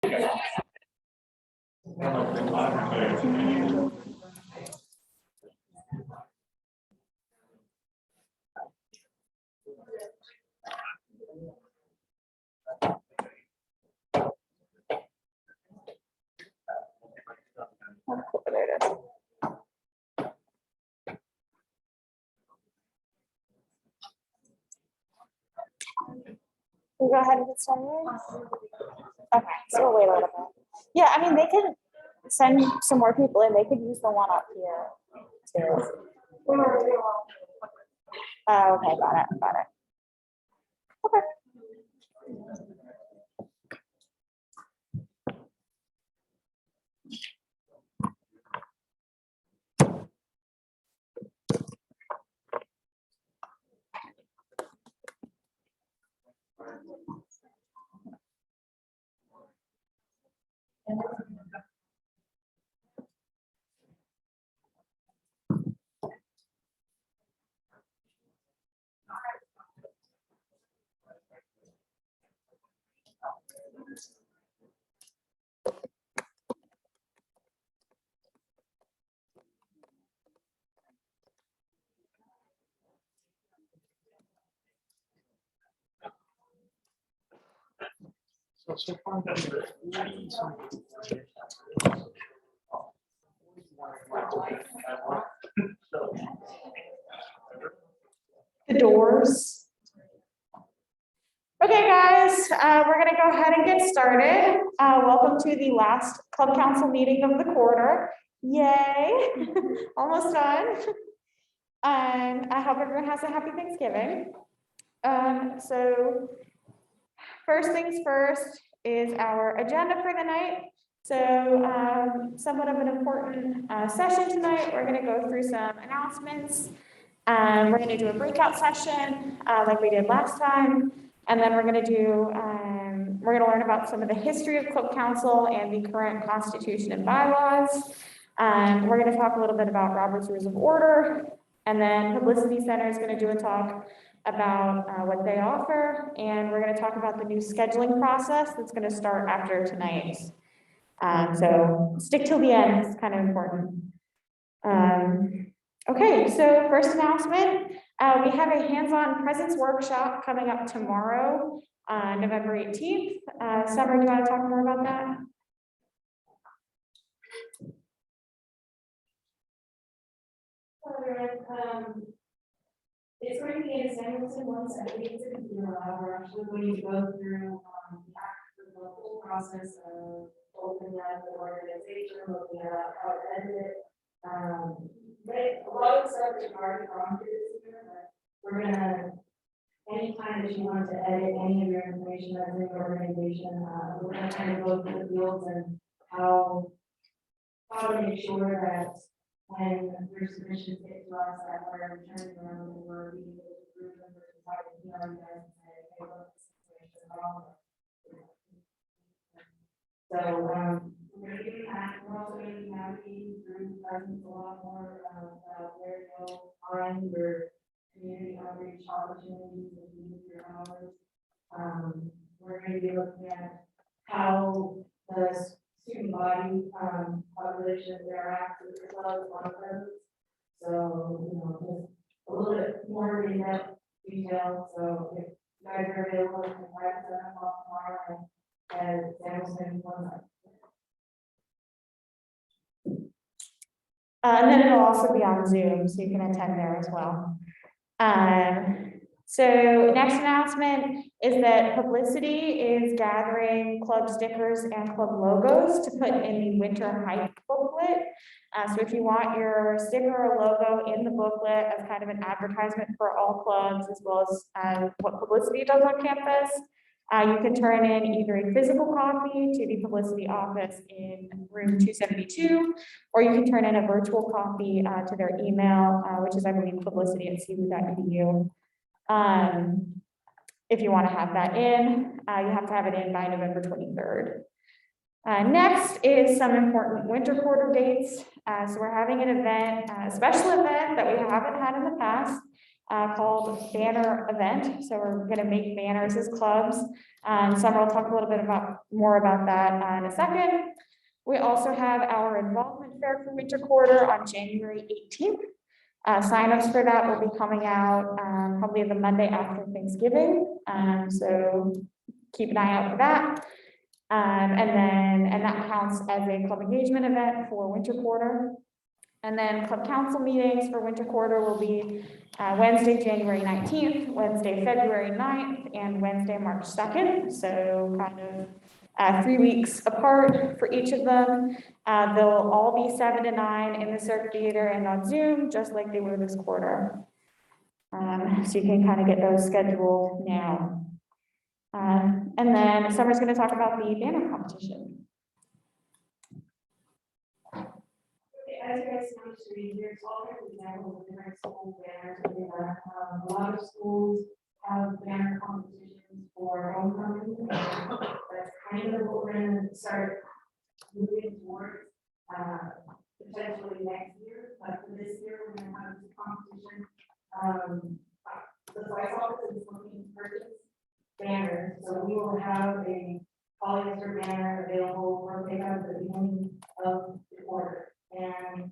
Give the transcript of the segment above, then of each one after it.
There it is. We go ahead and get started. Okay, so we'll wait a little bit. Yeah, I mean, they can send some more people in. They could use the one up here too. Oh, okay, got it. Okay. So far, that's the doors. Okay, guys, we're going to go ahead and get started. Welcome to the last Club Council meeting of the quarter. Yay! Almost done. And I hope everyone has a happy Thanksgiving. So first things first is our agenda for the night. So somewhat of an important session tonight. We're going to go through some announcements. We're going to do a breakout session like we did last time. And then we're going to learn about some of the history of Club Council and the current constitution and bylaws. We're going to talk a little bit about Robert's Rules of Order. And then Publicity Center is going to do a talk about what they offer, and we're going to talk about the new scheduling process that's going to start after tonight. So stick till the end, it's kind of important. Okay, so first announcement, we have a hands-on presence workshop coming up tomorrow, November 18th. Summer, do you want to talk more about that? It's going to be in Samuelson 170. It's a computer lab. We're actually going to go through the whole process of opening up the organization, looking at how to edit it. A lot of stuff is already gone through this year, but we're going to, anytime that you want to edit any of your information that's in your organization, we're going to kind of go through the fields and how to make sure that when your submissions get to us, that we're turning around and we're being able to prove them versus having to email you guys and say, hey, look, this information is wrong. So, we're going to be that. We're also going to be navigating through presence a lot more where to go find your community outreach opportunities and use your hours. We're going to be looking at how the student body population interacts with the club on purpose. So, just a little bit more in-depth detail. So if you guys are available, you can write them off tomorrow and Samuelson one night. And then it'll also be on Zoom, so you can attend there as well. So next announcement is that Publicity is gathering club stickers and club logos to put in the winter hike booklet. So if you want your sticker or logo in the booklet as kind of an advertisement for all clubs, as well as what Publicity does on campus, you can turn in either a physical copy to the Publicity office in room 272, or you can turn in a virtual copy to their email, which is, I believe, publicity@cwu.edu. If you want to have that in, you have to have it in by November 23rd. Next is some important winter quarter dates. So we're having an event, a special event that we haven't had in the past. called Banner Event. So we're going to make banners as clubs. Summer will talk a little bit more about that in a second. We also have our involvement fair for winter quarter on January 18th. Signups for that will be coming out probably the Monday after Thanksgiving. So keep an eye out for that. And that counts as a club engagement event for winter quarter. And then club council meetings for winter quarter will be Wednesday, January 19th, Wednesday, February 9th, and Wednesday, March 2nd. So kind of 3 weeks apart for each of them. They'll all be 7 to 9 in the Cirque Theater and on Zoom, just like they were this quarter. So you can kind of get those scheduled now. And then Summer's going to talk about the banner competition. As you guys know, there's all kinds of examples of different school banners. A lot of schools have banner competitions for homecoming. That's kind of what we're going to start moving towards potentially next year. But for this year, we're going to have this competition. The vice office is looking to purchase banners, so we will have a polyester banner available for pickup at the beginning of the quarter. And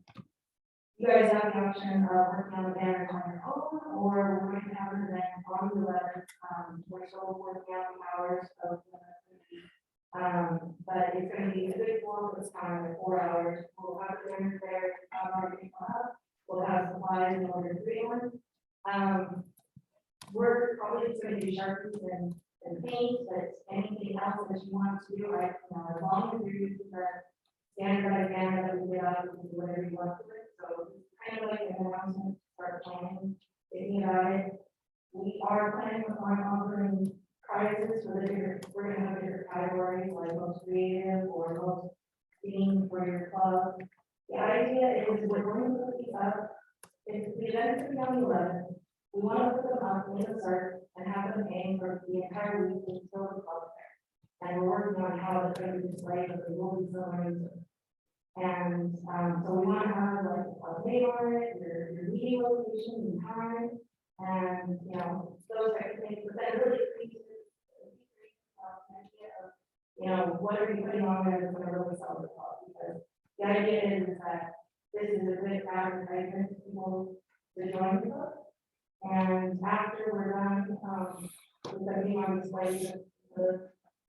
you guys have the option of working on the banner on your own, or we're going to have an event on the 11th. We're still working out the hours of but it's going to be a good form of time, like 4 hours. We'll have the banners there, we'll have supplies in order to do one. We're probably just going to do Sharpies and paint, but anything else that you want to do, right? As long as you're using the standardized banner that we get out, you can do whatever you want with it. So it's kind of like an announcement to start planning, thinking about it. We are planning on offering prizes for the different, we're going to have different categories like most creative or most themed for your club. The idea is we're going to put these up. If the event is on the 11th, we want to put them up in the search and have them hang for the entire week until the club fair. And we're working on how it's going to be displayed, but we will be filming. And so we want to have like a name on it, your meeting location and time, and those types of things. But that really creates an idea of what are you putting on there that's going to really sell the club? Because the idea is that this is a good advertisement for people to join the club. And after we're done with the being on display, the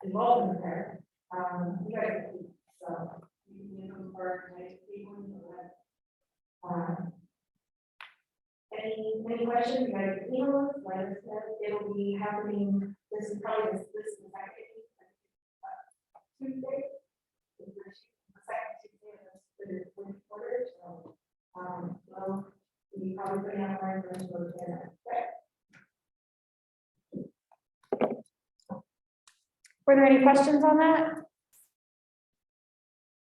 involvement there, you guys can see. So you can come for people. Any questions? You guys can email us. Like I said, it will be happening. This is probably this is the second Tuesday. The second Tuesday of the fourth quarter. So well, we probably putting out our information over there. Were there any questions on that?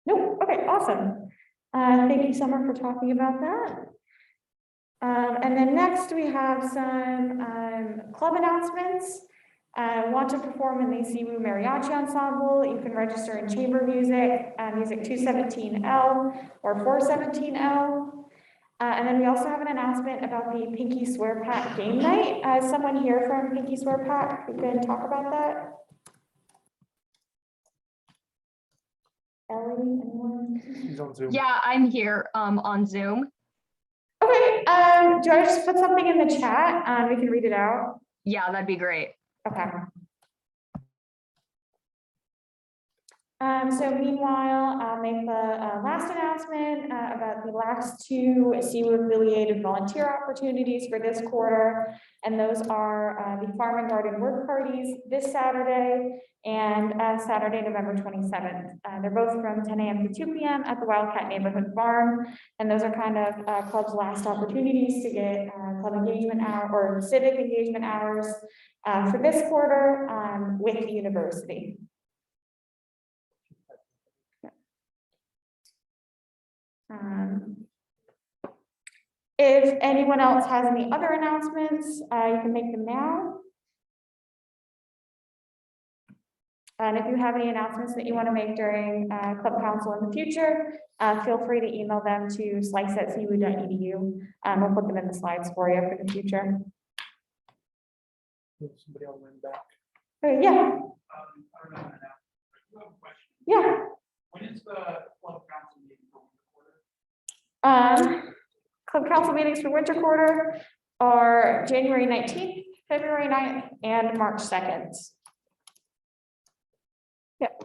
Nope. Okay, awesome. Thank you, Summer, for talking about that. And then next we have some club announcements. Want to perform in the CWU Mariachi Ensemble, you can register in chamber music, music 217L or 417L. And then we also have an announcement about the Pinky Swear Pack game night. Someone here from Pinky Swear Pack who can talk about that? Ellie, anyone? He's on Zoom. Yeah, I'm here on Zoom. Okay, do I just put something in the chat? We can read it out. Yeah, that'd be great. Okay. So meanwhile, I'll make the last announcement about the last 2 CWU affiliated volunteer opportunities for this quarter. And those are the Farm and Garden work parties this Saturday and Saturday, November 27th. They're both from 10 a.m. to 2 p.m. at the Wildcat Neighborhood Farm. And those are kind of club's last opportunities to get club engagement hour or civic engagement hours for this quarter with the university. If anyone else has any other announcements, you can make them now. And if you have any announcements that you want to make during Club Council in the future, feel free to email them to slice@cwu.edu. We'll put them in the slides for you for the future. move somebody else in back. Yeah, I don't know that now. I do have a question. yeah. When is the club council meeting going to order? Club council meetings for winter quarter are January 19th, February 9th, and March 2nd. Yep.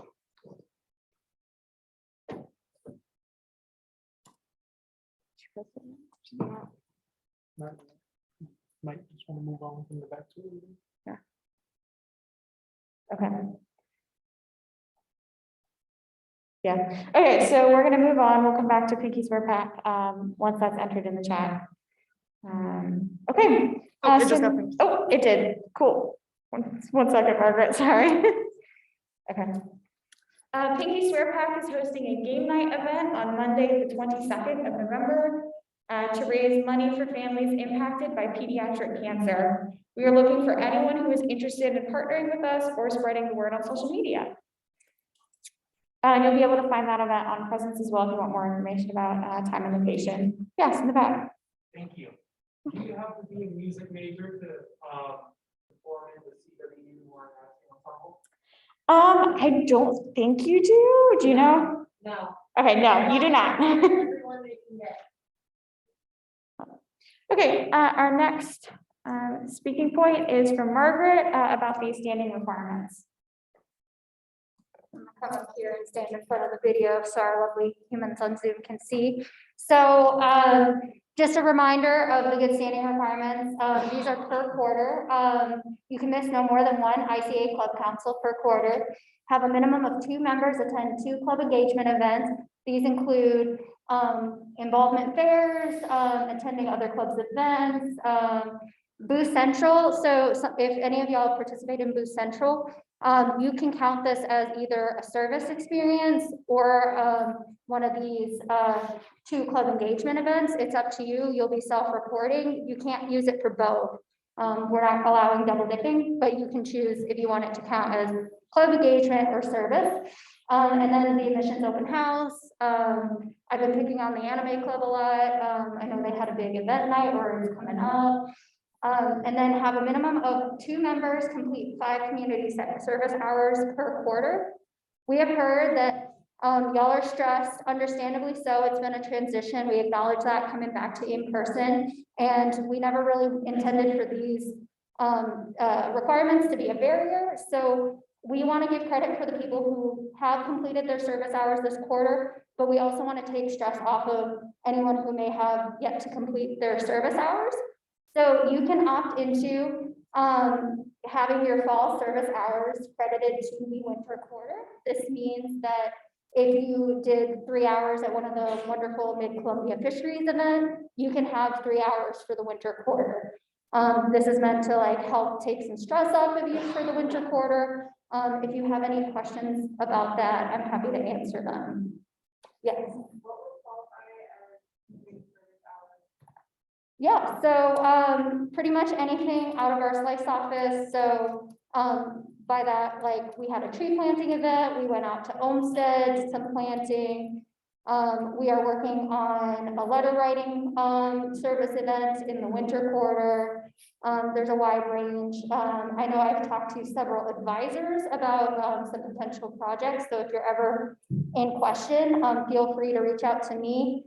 Might just want to move on from the back to it. Okay. Yeah, okay, so we're gonna move on. We'll come back to Pinky Swear Pack once that's entered in the chat. Okay. It did. Cool. One second, Margaret, sorry. Okay. Pinky Swear Pack is hosting a game night event on Monday, the 22nd of November, to raise money for families impacted by pediatric cancer. We are looking for anyone who is interested in partnering with us or spreading the word on social media. You'll be able to find that event on Presence as well if you want more information about time and location. Yes, in the back. Thank you. Do you have to be a music major to perform in the CWU or ensemble? I don't think you do. Do you know? No. Okay, no, you do not. Everyone they can get. Okay, our next speaking point is from Margaret about the standing requirements. I'm gonna come up here and stand in front of the video so our lovely humans on Zoom can see. So just a reminder of the good standing requirements. These are per quarter. You can miss no more than one ICA Club Council per quarter. Have a minimum of 2 members attend 2 club engagement events. These include involvement fairs, attending other clubs' events, Boost Central. So if any of y'all participate in Boost Central, you can count this as either a service experience or one of these 2 club engagement events. It's up to you. You'll be self-reporting. You can't use it for both. We're not allowing double dipping, but you can choose if you want it to count as club engagement or service. And then the admissions open house. I've been picking on the anime club a lot. I know they had a big event night or it's coming up. And then have a minimum of 2 members complete 5 community service hours per quarter. We have heard that y'all are stressed, understandably so. It's been a transition. We acknowledge that coming back to in person, and we never really intended for these requirements to be a barrier. So we want to give credit for the people who have completed their service hours this quarter, but we also want to take stress off of anyone who may have yet to complete their service hours. So you can opt into having your fall service hours credited to the winter quarter. This means that if you did 3 hours at one of the wonderful Mid-Columbia Fisheries event, you can have 3 hours for the winter quarter. This is meant to like help take some stress off of you for the winter quarter. If you have any questions about that, I'm happy to answer them. Yes. Yeah, so pretty much anything out of our slice office. So by that, like we had a tree planting event, we went out to Olmsted, did some planting. We are working on a letter writing service event in the winter quarter. There's a wide range. I know I've talked to several advisors about some potential projects. So if you're ever in question, feel free to reach out to me.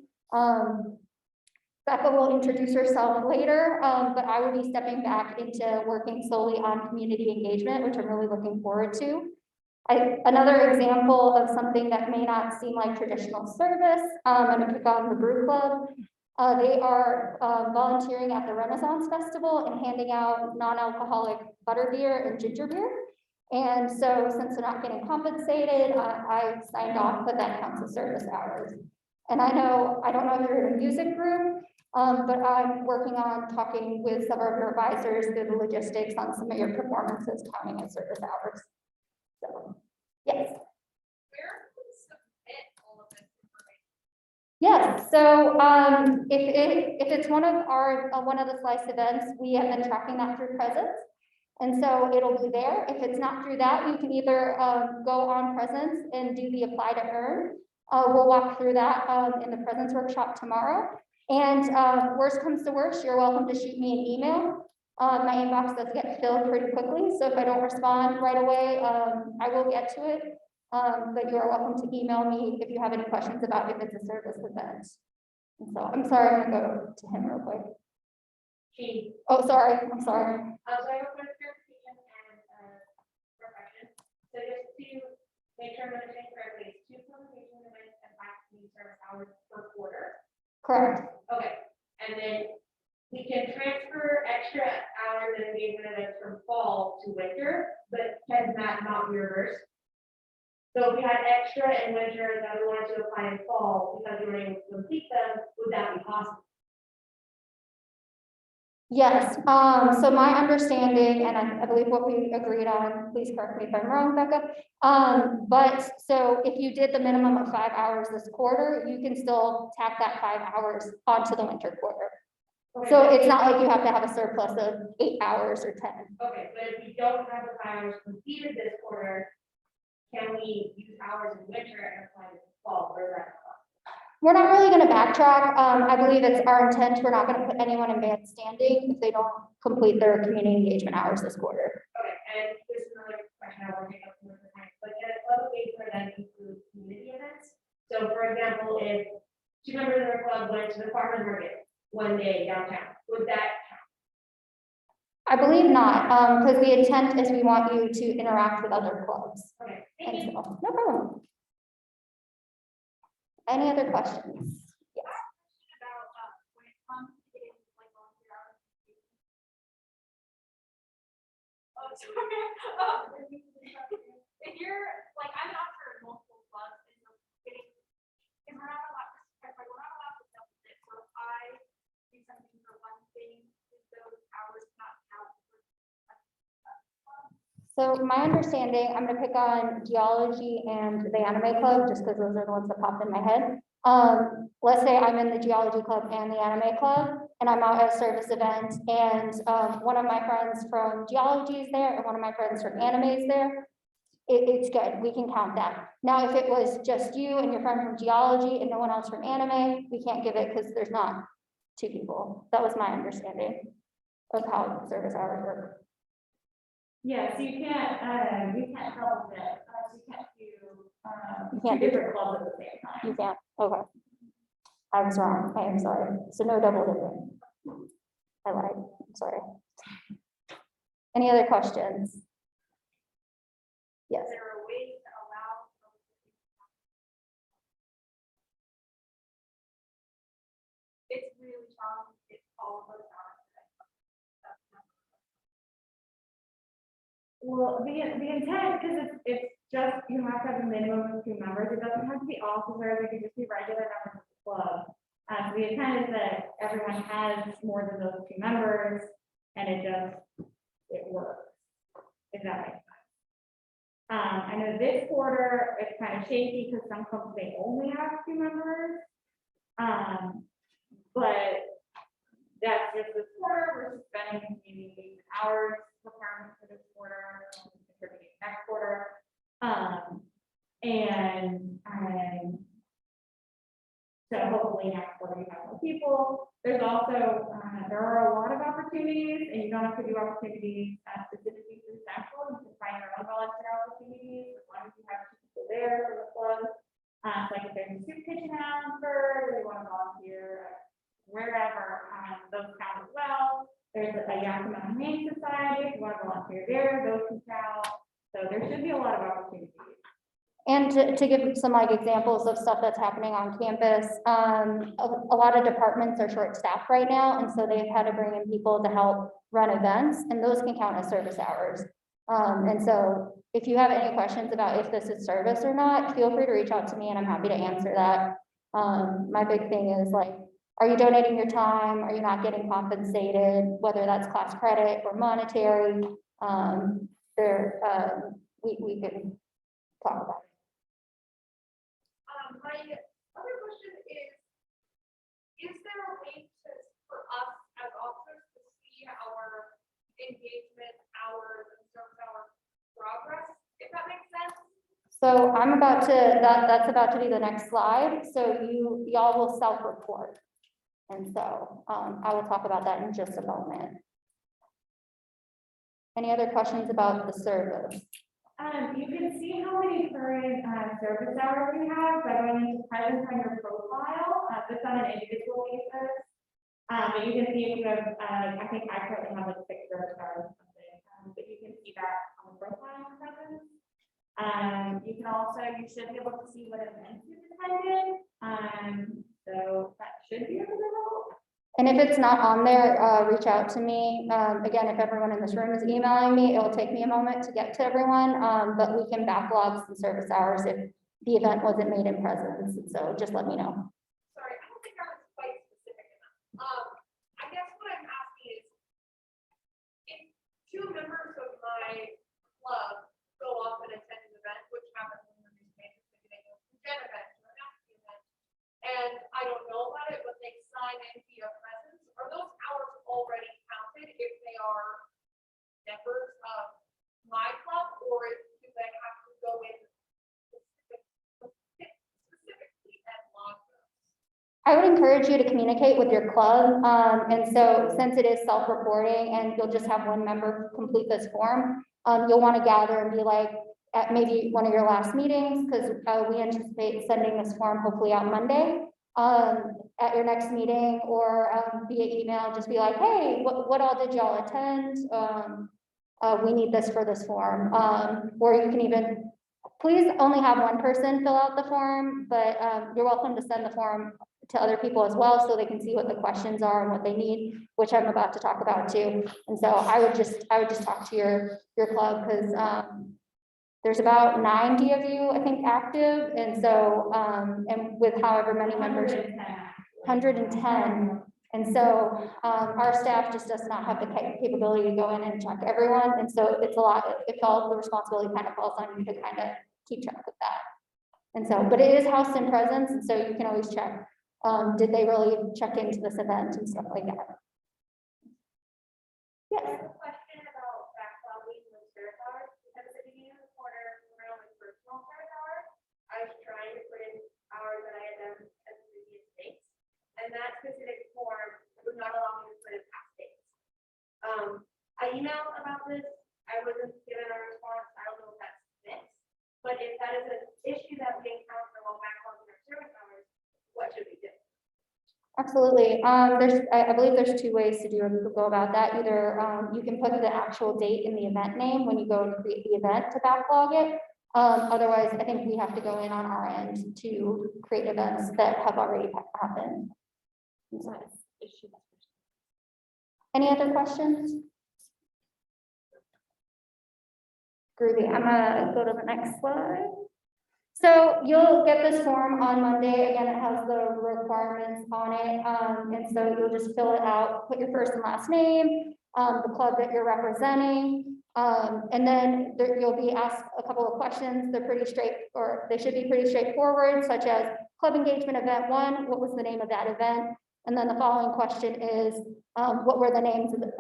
Becca will introduce herself later, but I will be stepping back into working solely on community engagement, which I'm really looking forward to. Another example of something that may not seem like traditional service, I'm going to pick on the Brew Club. They are volunteering at the Renaissance Festival and handing out non-alcoholic butterbeer and ginger beer. And so since they're not getting compensated, I signed off that that counts as service hours. And I don't know if you're in a music group, but I'm working on talking with some of your advisors through the logistics on some of your performances counting as service hours. So, yes. Where can we submit all of this information? Yes, so if it's one of the slice events, we have been tracking that through Presence. And so it'll be there. If it's not through that, you can either go on Presence and do the apply to earn. We'll walk through that in the Presence workshop tomorrow. And worst comes to worst, you're welcome to shoot me an email. My inbox does get filled pretty quickly, so if I don't respond right away, I will get to it. But you are welcome to email me if you have any questions about if it's a service event. And so I'm sorry, I'm gonna go to him real quick. Chief, Oh, sorry, I'm sorry. so I have a question and profession. So just to make sure I'm understanding correctly, it's 2 publication events and 5 community service hours per quarter. Correct. Okay, and then we can transfer extra hours and engagement events from fall to winter, but can that not be reversed? So if we had extra in winter that we wanted to apply in fall because we were able to complete them, would that be possible? Yes, so my understanding, and I believe what we agreed on, please correct me if I'm wrong, Becca. But so if you did the minimum of 5 hours this quarter, you can still tack that 5 hours onto the winter quarter. So it's not like you have to have a surplus of 8 hours or 10. Okay, but if we don't have the 5 hours completed this quarter, can we use hours in winter and apply it in fall, or is that? We're not really gonna backtrack. I believe it's our intent. We're not gonna put anyone in bad standing if they don't complete their community engagement hours this quarter. Okay, and this is another question I want to take up more time, but can a club engagement then include community events? So for example, if 2 members of our club went to the farmer's market one day downtown, would that count? I believe not, because the intent is we want you to interact with other clubs. Okay, And thank you. so, no problem. Any other questions? Yes. About when it comes to getting like volunteer hours. Oh, sorry. If you're like, I'm not sure multiple clubs and so getting, and we're not allowed, like we're not allowed to double dip. So if I do something for one thing, is those hours not count? So my understanding, I'm gonna pick on geology and the anime club, just because those are the ones that popped in my head. Let's say I'm in the geology club and the anime club, and I'm out at a service event, and one of my friends from geology is there, and one of my friends from anime is there. It's good, we can count that. Now, if it was just you and your friend from geology and no one else from anime, we can't give it because there's not 2 people. That was my understanding of how service hours work. Yeah, so you can't double dip, you can't do, You can't 2 do different clubs at the same time. You can't, okay. I was wrong, I am sorry. So no double dipping. I lied, I'm sorry. Any other questions? Yes. Is there a way to allow? It's really challenging, it's all of those hours. Well, the intent, because it's just, you have to have a minimum of 2 members, it doesn't have to be officers, it could just be regular members of the club. So the intent is that everyone has more than those 2 members, and it works, if that makes sense. I know this quarter, it's kind of shaky, because some clubs, they only have 2 members. But that's just this quarter, we're suspending community hours requirements for this quarter, contributing next quarter. So hopefully next quarter we have more people. There's also, there are a lot of opportunities, and you don't have to do opportunities specifically through Central. You can find your own volunteer opportunities, as long as you have 2 people there for the club. Like if there's a soup kitchen out in Bird, or you want to volunteer wherever, those count as well. There's a Yakima Humane Society, if you want to volunteer there, those can count. So there should be a lot of opportunities. And to give some like examples of stuff that's happening on campus, a lot of departments are short-staffed right now, and so they've had to bring in people to help run events, and those can count as service hours. And so if you have any questions about if this is service or not, feel free to reach out to me and I'm happy to answer that. My big thing is like, are you donating your time? Are you not getting compensated? Whether that's class credit or monetary, we can talk about it. My other question is there a way for us as officers to see our engagement hours and service hour progress, if that makes sense? So I'm about to, that's about to be the next slide. So y'all will self-report. And so I will talk about that in just a moment. Any other questions about the service? You can see how many current service hours we have by going into presence on your profile, this on an individual basis. But you can see if you have, I think I currently have like 6 service hours or something, but you can see that on the profile on presence. You can also, you should be able to see what events you've attended. So that should be able to help. And if it's not on there, reach out to me. Again, if everyone in this room is emailing me, it will take me a moment to get to everyone. But we can backlog some service hours if the event wasn't made in presence. So just let me know. Sorry, I don't think I was quite specific enough. I guess what I'm asking is, if 2 members of my club go off and attend an event, which happens in the newspaper, maybe they go to an event or an after event, and I don't know about it, but they sign in via presence, are those hours already counted if they are members of my club, or do they have to go in specifically and log those? I would encourage you to communicate with your club. And so since it is self-reporting and you'll just have one member complete this form, you'll want to gather and be like, at maybe one of your last meetings, because we anticipate sending this form hopefully out Monday. At your next meeting or via email, just be like, hey, what all did y'all attend? We need this for this form. Or you can even, please only have one person fill out the form, but you're welcome to send the form to other people as well so they can see what the questions are and what they need, which I'm about to talk about too. And so I would just talk to your club because there's about 90 of you, I think, active. And so, and with however many members, 110. And so our staff just does not have the capability to go in and check everyone. And so it's a lot, it falls, the responsibility kind of falls on you to kind of keep track of that. And so, but it is housed in presence. And so you can always check, did they really check into this event and stuff like that? Yes. Question about backlogging the service hours, because at the beginning of the quarter, when I was personal service hours, I was trying to put in hours that I had done as previous dates, and that specific form would not allow me to put in past dates. I emailed about this, I wasn't given a response, I don't know if that's fixed, but if that is an issue that we encounter while backlogging our service hours, what should we do? Absolutely. I believe there's 2 ways to go about that. Either you can put the actual date in the event name when you go to create the event to backlog it. Otherwise, I think we have to go in on our end to create events that have already happened. Any other questions? Groovy. I'm gonna go to the next slide. So you'll get this form on Monday. Again, it has the requirements on it. And so you'll just fill it out, put your first and last name, the club that you're representing. And then you'll be asked a couple of questions. They're pretty they should be pretty straightforward, such as club engagement event 1, what was the name of that event? And then the following question is, what were the names of the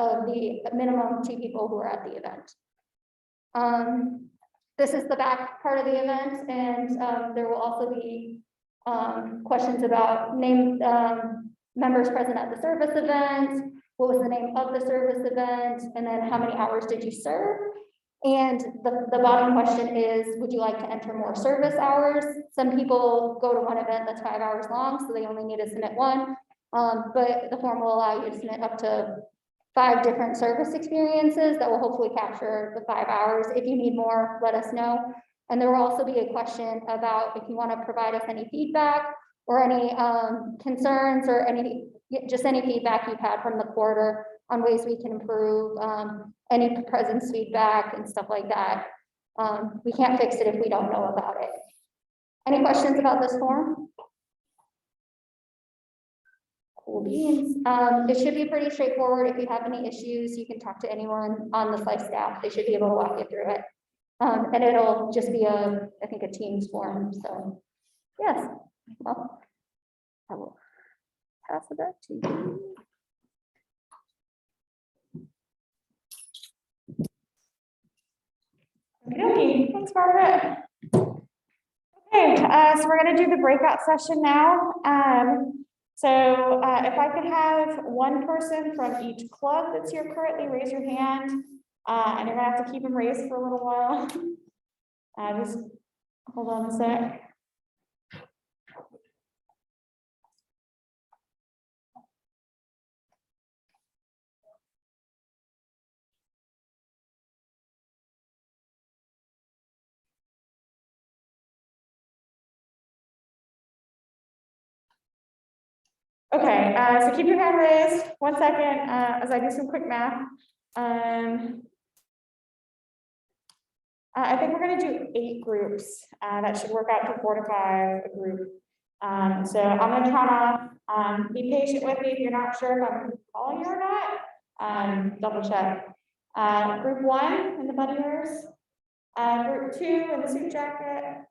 minimum 2 people who were at the event? This is the back part of the event, and there will also be questions about named members present at the service event, what was the name of the service event, and then how many hours did you serve? And the bottom question is, would you like to enter more service hours? Some people go to one event that's 5 hours long, so they only need to submit 1, but the form will allow you to submit up to 5 different service experiences that will hopefully capture the 5 hours. If you need more, let us know. And there will also be a question about if you want to provide us any feedback or any concerns or just any feedback you've had from the quarter on ways we can improve, any presence feedback and stuff like that. We can't fix it if we don't know about it. Any questions about this form? Cool beans. It should be pretty straightforward. If you have any issues, you can talk to anyone on the site staff. They should be able to walk you through it. And it'll just be I think a Teams form. So yes, well, I will pass it back to you. Okay, thanks, Margaret. Okay, so we're gonna do the breakout session now. If I could have one person from each club that's here currently, raise your hand. And you're gonna have to keep them raised for a little while. Just hold on a sec. Okay, so keep your hand raised. 1 second, as I do some quick math. I think we're gonna do 8 groups. That should work out to 4 to 5 a group. So I'm gonna count off. Be patient with me if you're not sure if I'm calling you or not. Double check. Group 1 in the bunny ears. Group 2 in the suit jacket.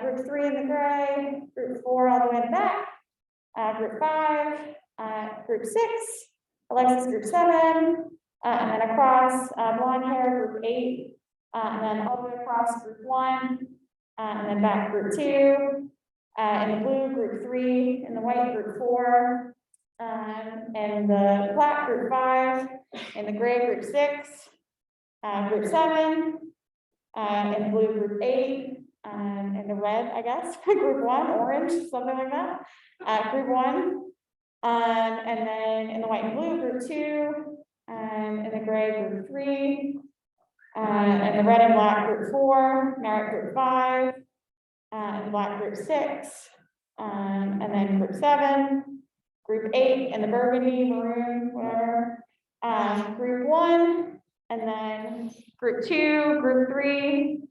Group 3 in the gray. Group 4 all the way in the back. Group 5, group 6, Alexis group 7, and then across blonde hair, group 8, and then all the way across group 1, and then back group 2, in the blue, group 3, in the white, group 4, and the black, group 5, in the gray, group 6, group 7, in the blue, group 8, in the red, I guess, group 1, orange, something like that. Group 1, and then in the white and blue, group 2, in the gray, group 3, and the red and black, group 4, merit, group 5, and black, group 6, and then group 7, group 8, and the burgundy, maroon, whatever, group 1, and then group 2, group 3,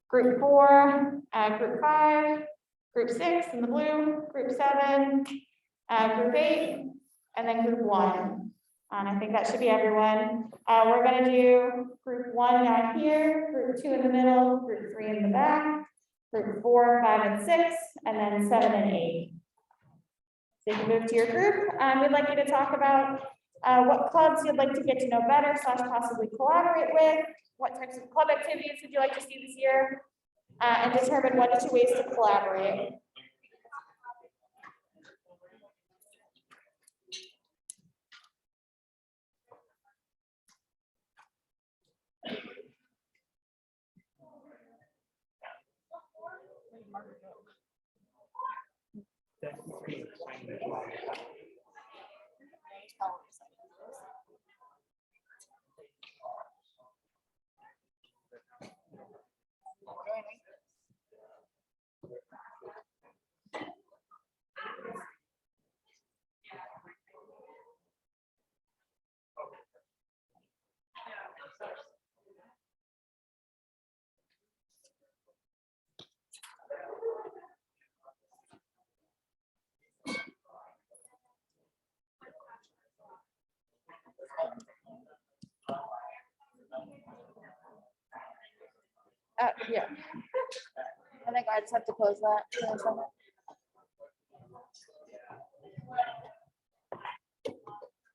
group 4, group 5, group 6 in the blue, group 7, group 8, and then group 1. And I think that should be everyone. We're gonna do group 1 down here, group 2 in the middle, group 3 in the back, group 4, 5, and 6, and then 7 and 8. So you can move to your group. We'd like you to talk about what clubs you'd like to get to know better / possibly collaborate with. What types of club activities would you like to see this year? And determine 1 to 2 ways to collaborate. Yeah. I think I just have to close that.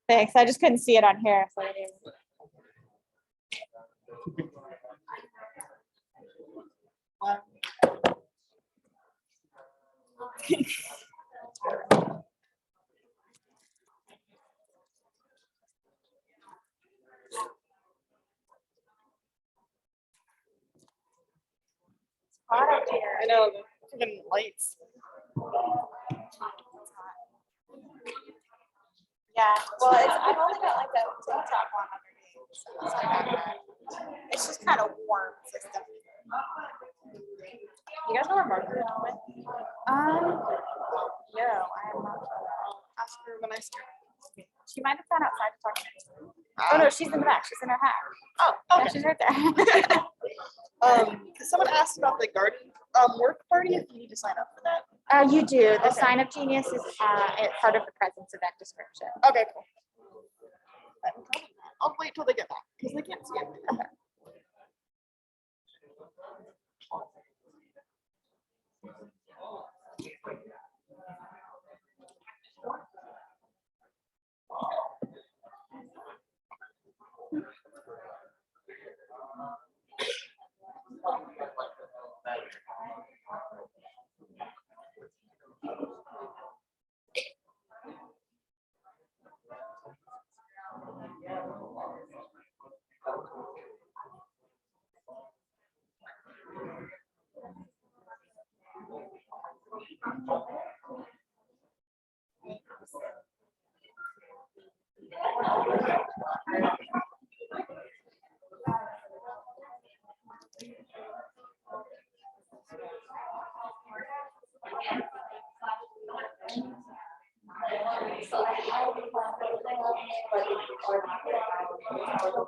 Thanks. I just couldn't see it on here. So I didn't- Hot up here. I know, the freaking lights. Yeah, well, I've only got like a tank top on underneath, so it's not that bad. It's just kind of warm system. You guys know where Margaret went? No, I am not sure. Ask her when I start. She might have gone outside to talk to me. Oh no, she's in the back. She's in her hat. Oh, Yeah, okay. she's right there. Someone asked about the garden work party, if you need to sign up for that. You do. The Okay. sign up genius is part of the presence event description. Okay, cool. I'll wait till they get back, because they can't see it. Okay. but people are not gonna follow.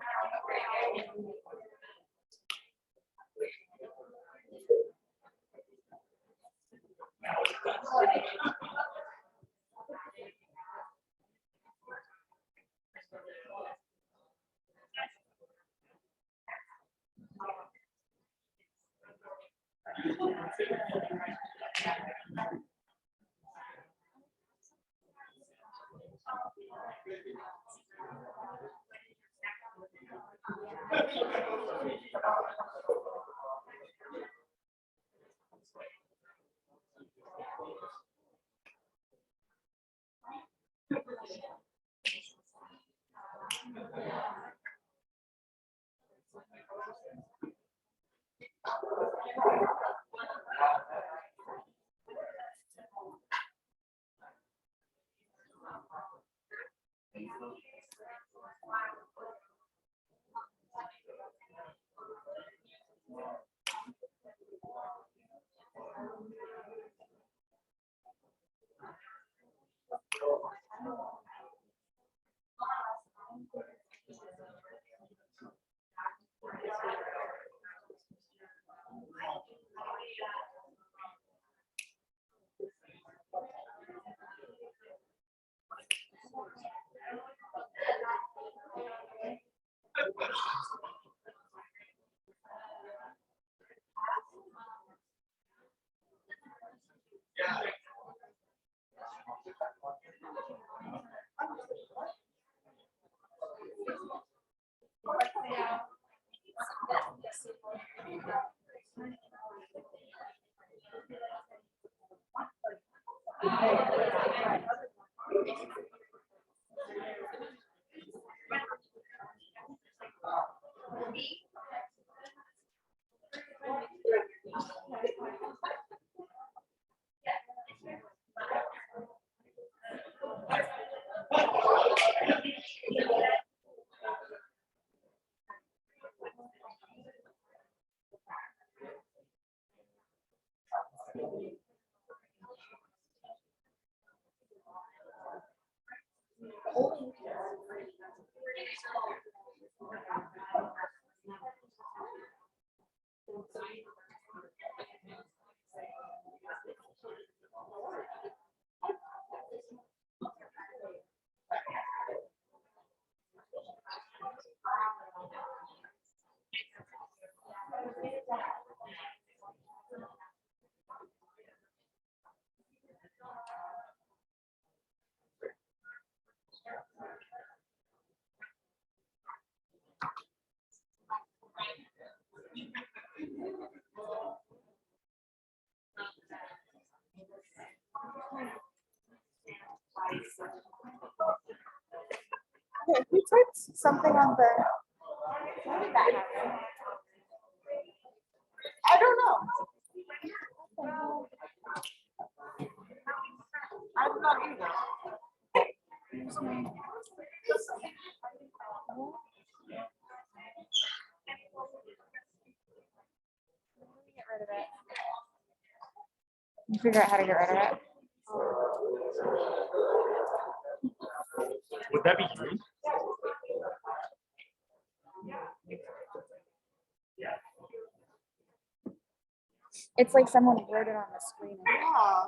Okay, who typed something on the? I don't know. I did not do that. Get rid of it. You figure out how to get rid of it. Would that be you? It's like someone wrote it on the screen. Yeah.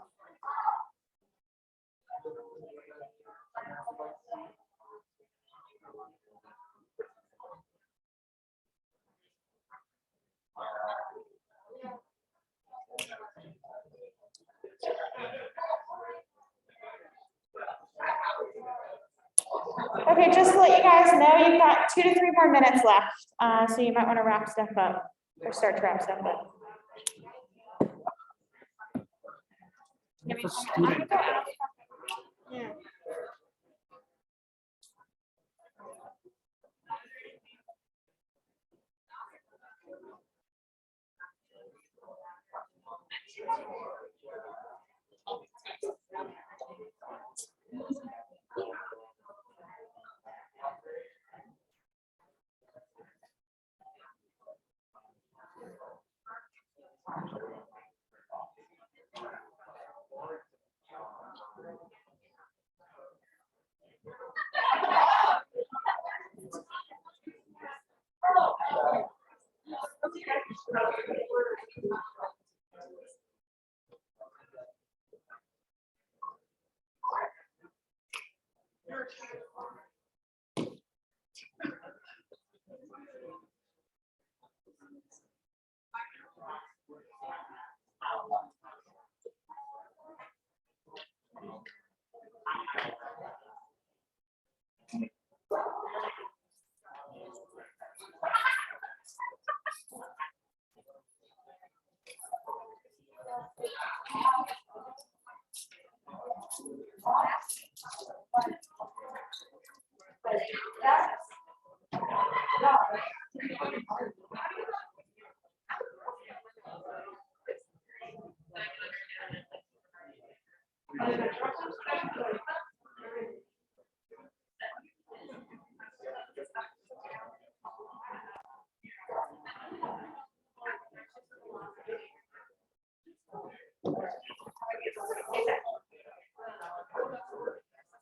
Okay, just to let you guys know, you've got 2 to 3 more minutes left, so you might want to wrap stuff up or start to wrap stuff up. If a student- Yeah.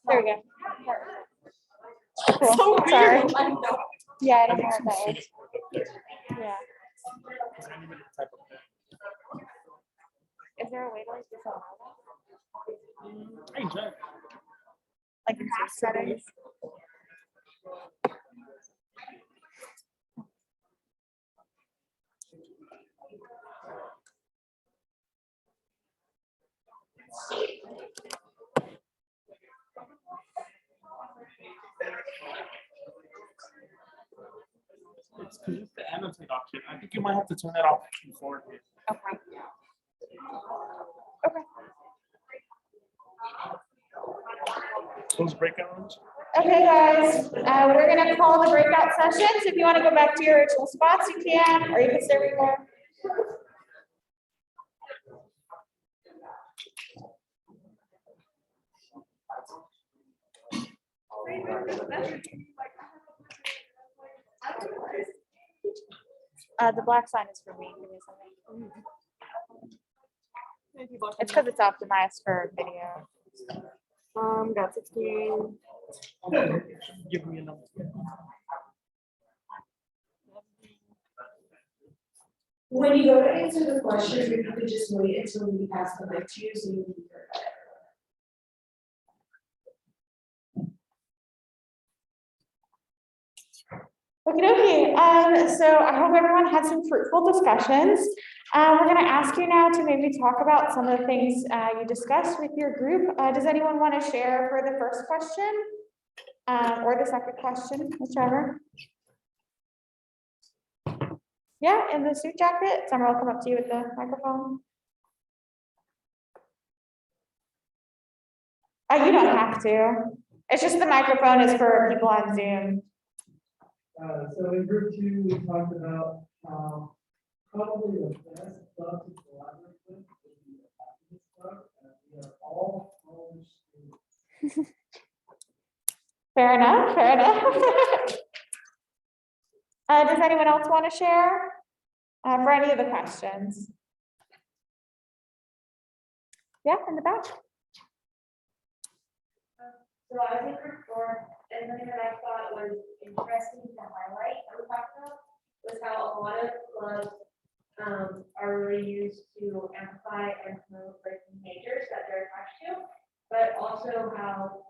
There we go. Cool. Sorry. Yeah, I don't know what that was. Yeah. Is there a way to like disallow that? Like in settings? It's because it's the annotate option. I think you might have to turn that off before. Okay. Those breakout rooms. Okay, guys, we're gonna call the breakout sessions. If you want to go back to your original spots, you can, or you can stay where you are. The black sign is for me. Give me something. It's because it's optimized for video. Got 16. Give me a number. When you go to answer the question, if you could just wait until we pass the mic to you, so you can hear that. Okay, so I hope everyone had some fruitful discussions. We're gonna ask you now to maybe talk about some of the things you discussed with your group. Does anyone want to share for the first question? Or the second question, whichever. Yeah, in the suit jacket. Summer will come up to you with the microphone. You don't have to. It's just the microphone is for people on Zoom. So in group 2, we talked about probably the best club to collaborate with would be the happiness club, and we are all college students. Fair enough, fair enough. Does anyone else want to share for any of the questions? Yeah, in the back. So I was in group 4, and something that I thought was interesting to highlight that we talked about was how a lot of clubs are really used to amplify and promote breaking majors that they're attached to, but also how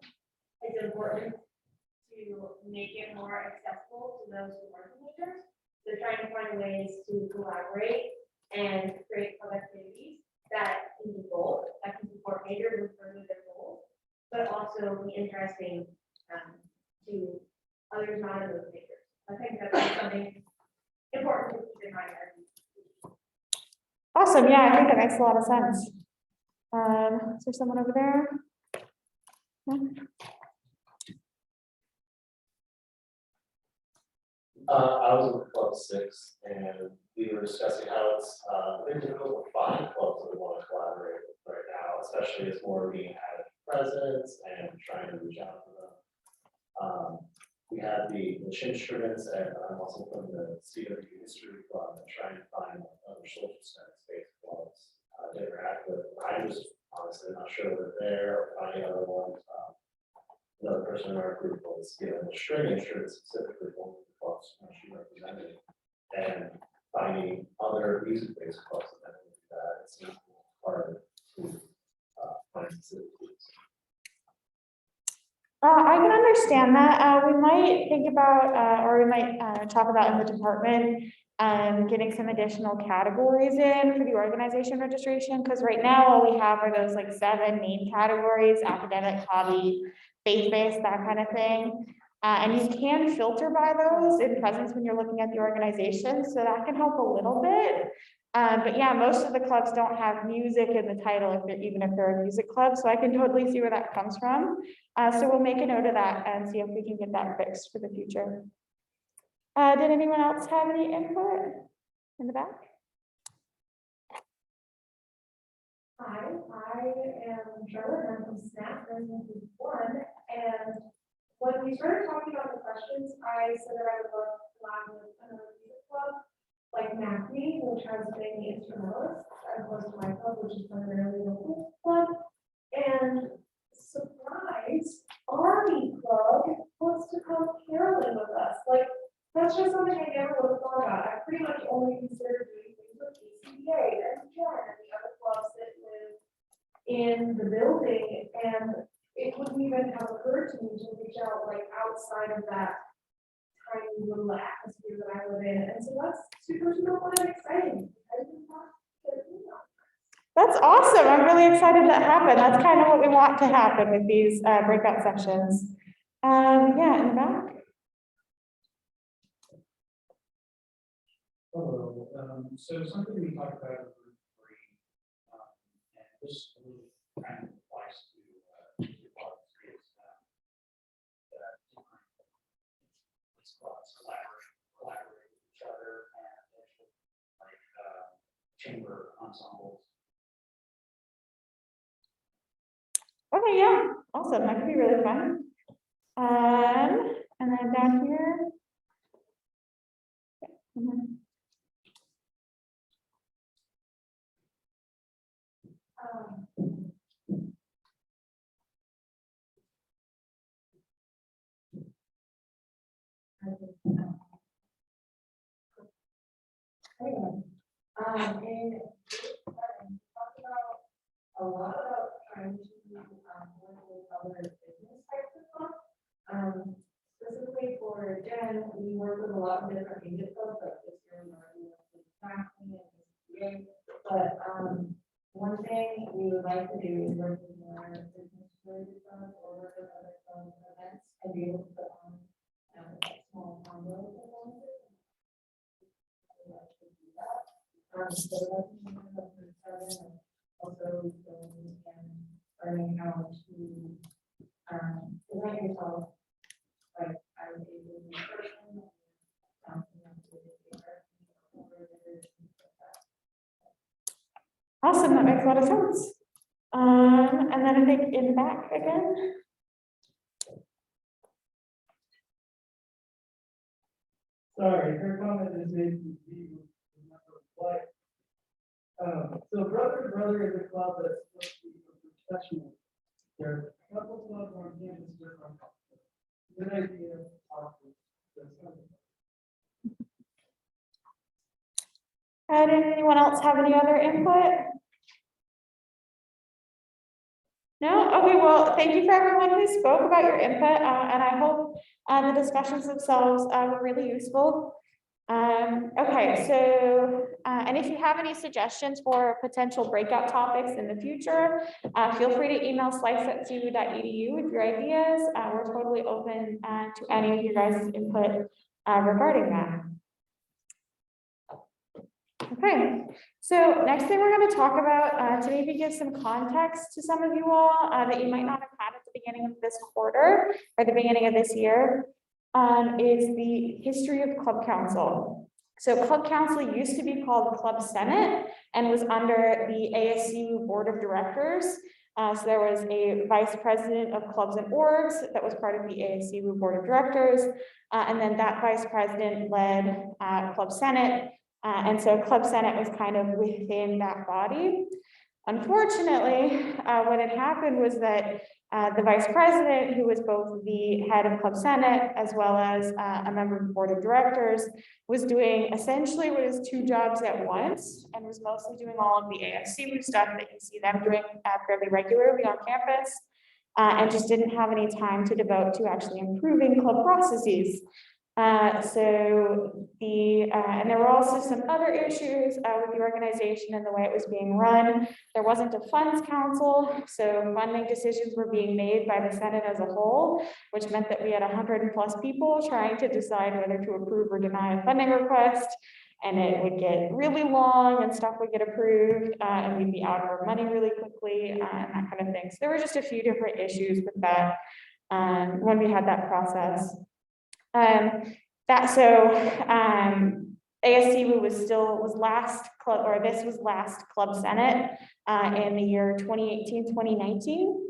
it's important to make it more accessible to those who aren't majors. So trying to find ways to collaborate and create club activities that can be both, that can support majors and further their goals, but also be interesting to others not in those majors. I think that's something important to keep in mind. Awesome, yeah, I think that makes a lot of sense. Is there someone over there? No? I was in Club 6, and we were discussing how it's very difficult to find clubs that we want to collaborate with right now, especially as more being added presence and trying to reach out to them. We had the instruments, and I'm also from the CWU History Club and trying to find other social studies-based clubs to interact with. I was honestly not sure whether there or finding other ones. Another person in our group was given a string instrument specifically one of the clubs when she represented, and finding other music-based clubs that it's not hard to find specific groups. I can understand that. We might think about, or we might talk about in the department, getting some additional categories in for the organization registration, because right now all we have are those like 7 main categories: academic, hobby, faith-based, that kind of thing. And you can filter by those in presence when you're looking at the organization, so that can help a little bit. But yeah, most of the clubs don't have music in the title, even if they're a music club, so I can totally see where that comes from. So we'll make a note of that and see if we can get that fixed for the future. Did anyone else have any input in the back? Hi, I am Charlotte, I'm from Snap, resident of one, and when we started talking about the questions, I said that I would love to collab with another music club, like NACME, which has many instrumentalists, as opposed to my club, which is primarily local club. And surprise, Army Club wants to come caroling with us, like, that's just something I never would have thought about. I pretty much only considered doing things with ACBA and Jen and the other clubs that live in the building, and it wouldn't even have occurred to me to reach out like outside of that tiny little atmosphere that I live in, and so that's super fun and exciting. I didn't have to get email. That's awesome. I'm really excited that happened. That's kind of what we want to happen with these breakout sessions. Yeah, in the back. Hello, so something we talked about in group 3, and this really kind of applies to your policy is that different squads collaborate with each other and like chamber ensembles. Okay, yeah, awesome. That could be really fun. And then down here. And talk about a lot about trying to work with other business types of clubs. Specifically for Jen, we work with a lot of different media clubs, like this year we're working with Faculty and CWU. But one thing we would like to do is work with more business related clubs or work with other clubs events and be able to put on small combo performances. So that's also learning how to design yourself. Like I was able to be a person. Awesome, that makes a lot of sense. And then I think in the back again. Sorry, her comment is made me remember what. So Brother is a club that's supposed to be professional. There are a couple clubs on campus different. Good idea. Did anyone else have any other input? No? Okay, well, thank you for everyone who spoke about your input, and I hope the discussions themselves were really useful. Okay, so, and if you have any suggestions for potential breakout topics in the future, feel free to email slice@cwu.edu with your ideas. We're totally open to any of your guys' input regarding that. Okay, so next thing we're going to talk about to maybe give some context to some of you all that you might not have had at the beginning of this quarter or the beginning of this year is the history of Club Council. So Club Council used to be called Club Senate and was under the ASU Board of Directors. So there was a vice president of clubs and orgs that was part of the ASU Board of Directors. And then that vice president led Club Senate. And so Club Senate was kind of within that body. Unfortunately, what had happened was that the vice president, who was both the head of Club Senate as well as a member of the board of directors, was doing essentially what is two jobs at once and was mostly doing all of the ASCU stuff that you see them doing fairly regularly on campus, and just didn't have any time to devote to actually improving club processes. And there were also some other issues with the organization and the way it was being run. There wasn't a funds council, so funding decisions were being made by the Senate as a whole, which meant that we had 100+ people trying to decide whether to approve or deny a funding request. And it would get really long and stuff would get approved and we'd be out of our money really quickly and that kind of thing. So there were just a few different issues with that when we had that process. ASCU was last club, or this was last Club Senate in the year 2018, 2019.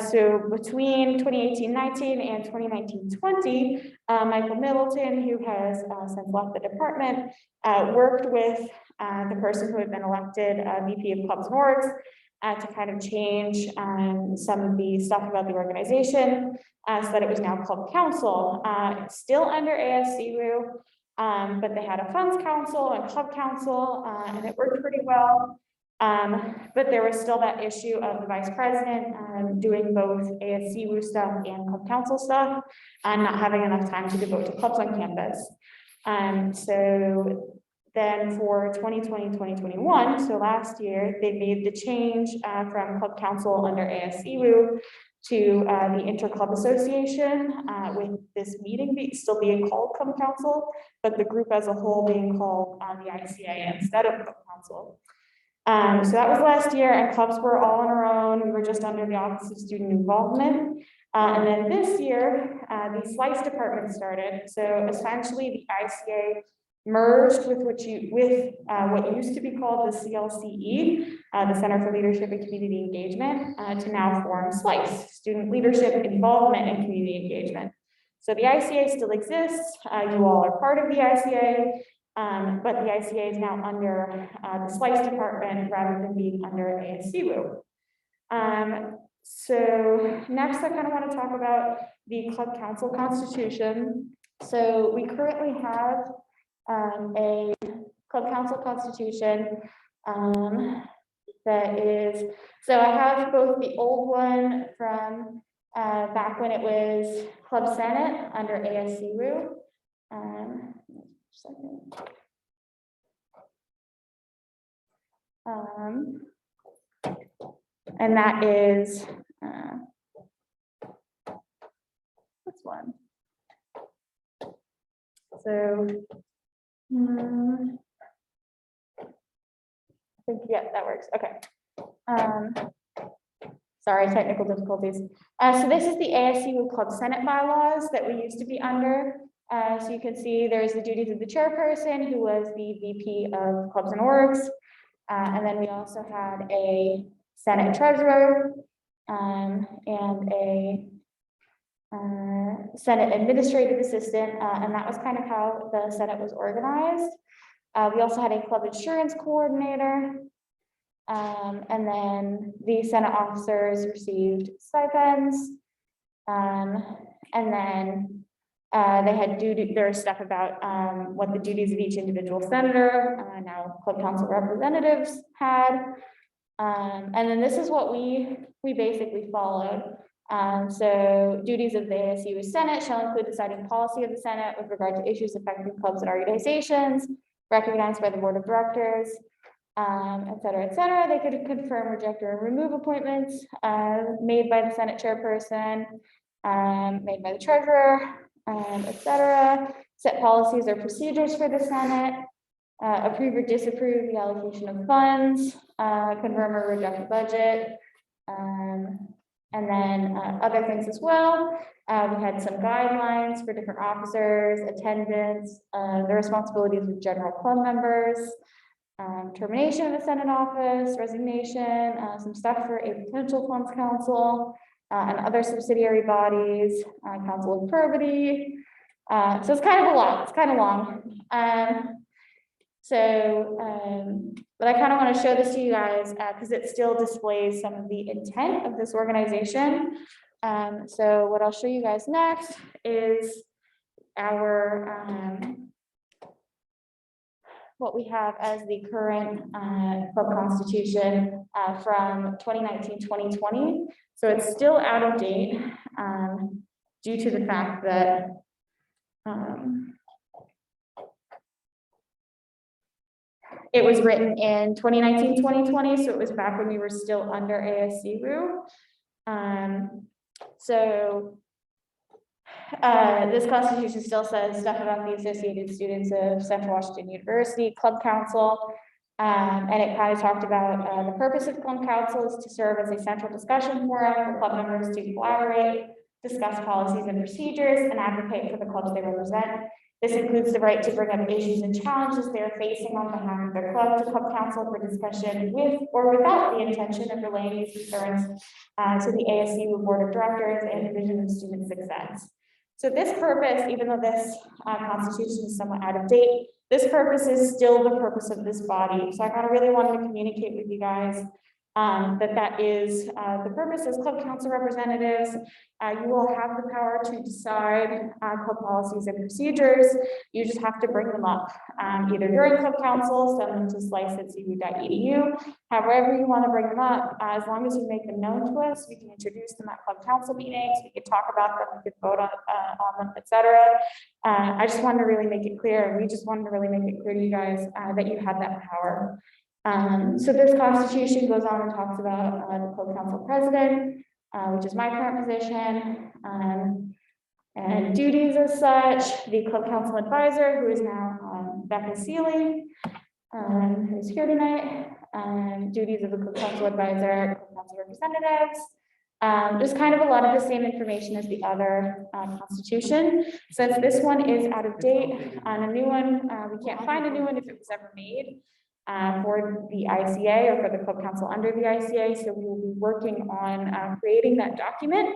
So between 2018-19 and 2019-20, Michael Middleton, who has since left the department, worked with the person who had been elected VP of Clubs and Orgs to kind of change some of the stuff about the organization so that it was now Club Council. It's still under ASCU, but they had a funds council and club council, and it worked pretty well. But there was still that issue of the vice president doing both ASCU stuff and club council stuff and not having enough time to devote to clubs on campus. So then for 2020, 2021, so last year, they made the change from club council under ASCU to the Inter-Club Association, with this meeting still being called club council, but the group as a whole being called the ICA instead of club council. So that was last year, and clubs were all on our own. We were just under the Office of Student Involvement. And then this year, the SLICE department started. So essentially the ICA merged with what used to be called the CLCE, the Center for Leadership and Community Engagement, to now form SLICE, Student Leadership, Involvement, and Community Engagement. So the ICA still exists. You all are part of the ICA. But the ICA is now under the SLICE department rather than being under ASCU. So next I kind of want to talk about the Club Council Constitution. So we currently have a Club Council Constitution that is, so I have both the old one from back when it was Club Senate under ASCU. And that is this one. So I think, yeah, that works. Okay. Sorry, technical difficulties. So this is the ASCU Club Senate bylaws that we used to be under. So you can see there's the duties of the chairperson, who was the VP of Clubs and Orgs. And then we also had a Senate treasurer and a Senate administrative assistant. And that was kind of how the Senate was organized. We also had a club insurance coordinator. And then the Senate officers received stipends. And then they had there was stuff about what the duties of each individual senator, now club council representatives had. And then this is what we basically followed. So duties of the ASU Senate shall include deciding policy of the Senate with regard to issues affecting clubs and organizations recognized by the board of directors, et cetera, et cetera. They could confirm, reject, or remove appointments made by the Senate chairperson, made by the treasurer, et cetera. Set policies or procedures for the Senate, approve or disapprove the allocation of funds, confirm or reject the budget, and then other things as well. We had some guidelines for different officers, attendance, the responsibilities of general club members, termination of the Senate office, resignation, some stuff for a potential funds council, and other subsidiary bodies, council of probity. So it's kind of a lot, it's kind of long. But I kind of want to show this to you guys because it still displays some of the intent of this organization. So what I'll show you guys next is our what we have as the current club constitution from 2019-2020. So it's still out of date due to the fact that it was written in 2019-2020, so it was back when we were still under ASCU. This constitution still says stuff about the Associated Students of Central Washington University Club Council. And it kind of talked about the purpose of Club Council is to serve as a central discussion forum for club members to collaborate, discuss policies and procedures, and advocate for the clubs they represent. This includes the right to bring up issues and challenges they are facing on behalf of their club to club council for discussion with or without the intention of relaying these concerns to the ASU Board of Directors and Division of Student Success. So this purpose, even though this constitution is somewhat out of date, this purpose is still the purpose of this body. So I kind of really wanted to communicate with you guys that is the purpose as club council representatives. You will have the power to decide club policies and procedures. You just have to bring them up either during club council, send them to slice@cwu.edu, however you want to bring them up. As long as you make them known to us, we can introduce them at club council meetings, we can talk about them, we can vote on them, etc. I just wanted to really make it clear, and we just wanted to really make it clear to you guys that you had that power. So this constitution goes on and talks about the club council president, which is my current position, and duties as such, the club council advisor, who is now Becca Seeley, who's here tonight, duties of the club council advisor, club council representatives. There's kind of a lot of the same information as the other constitution. Since this one is out of date, on a new one, we can't find a new one if it was ever made. For the ICA or for the club council under the ICA. So we will be working on creating that document.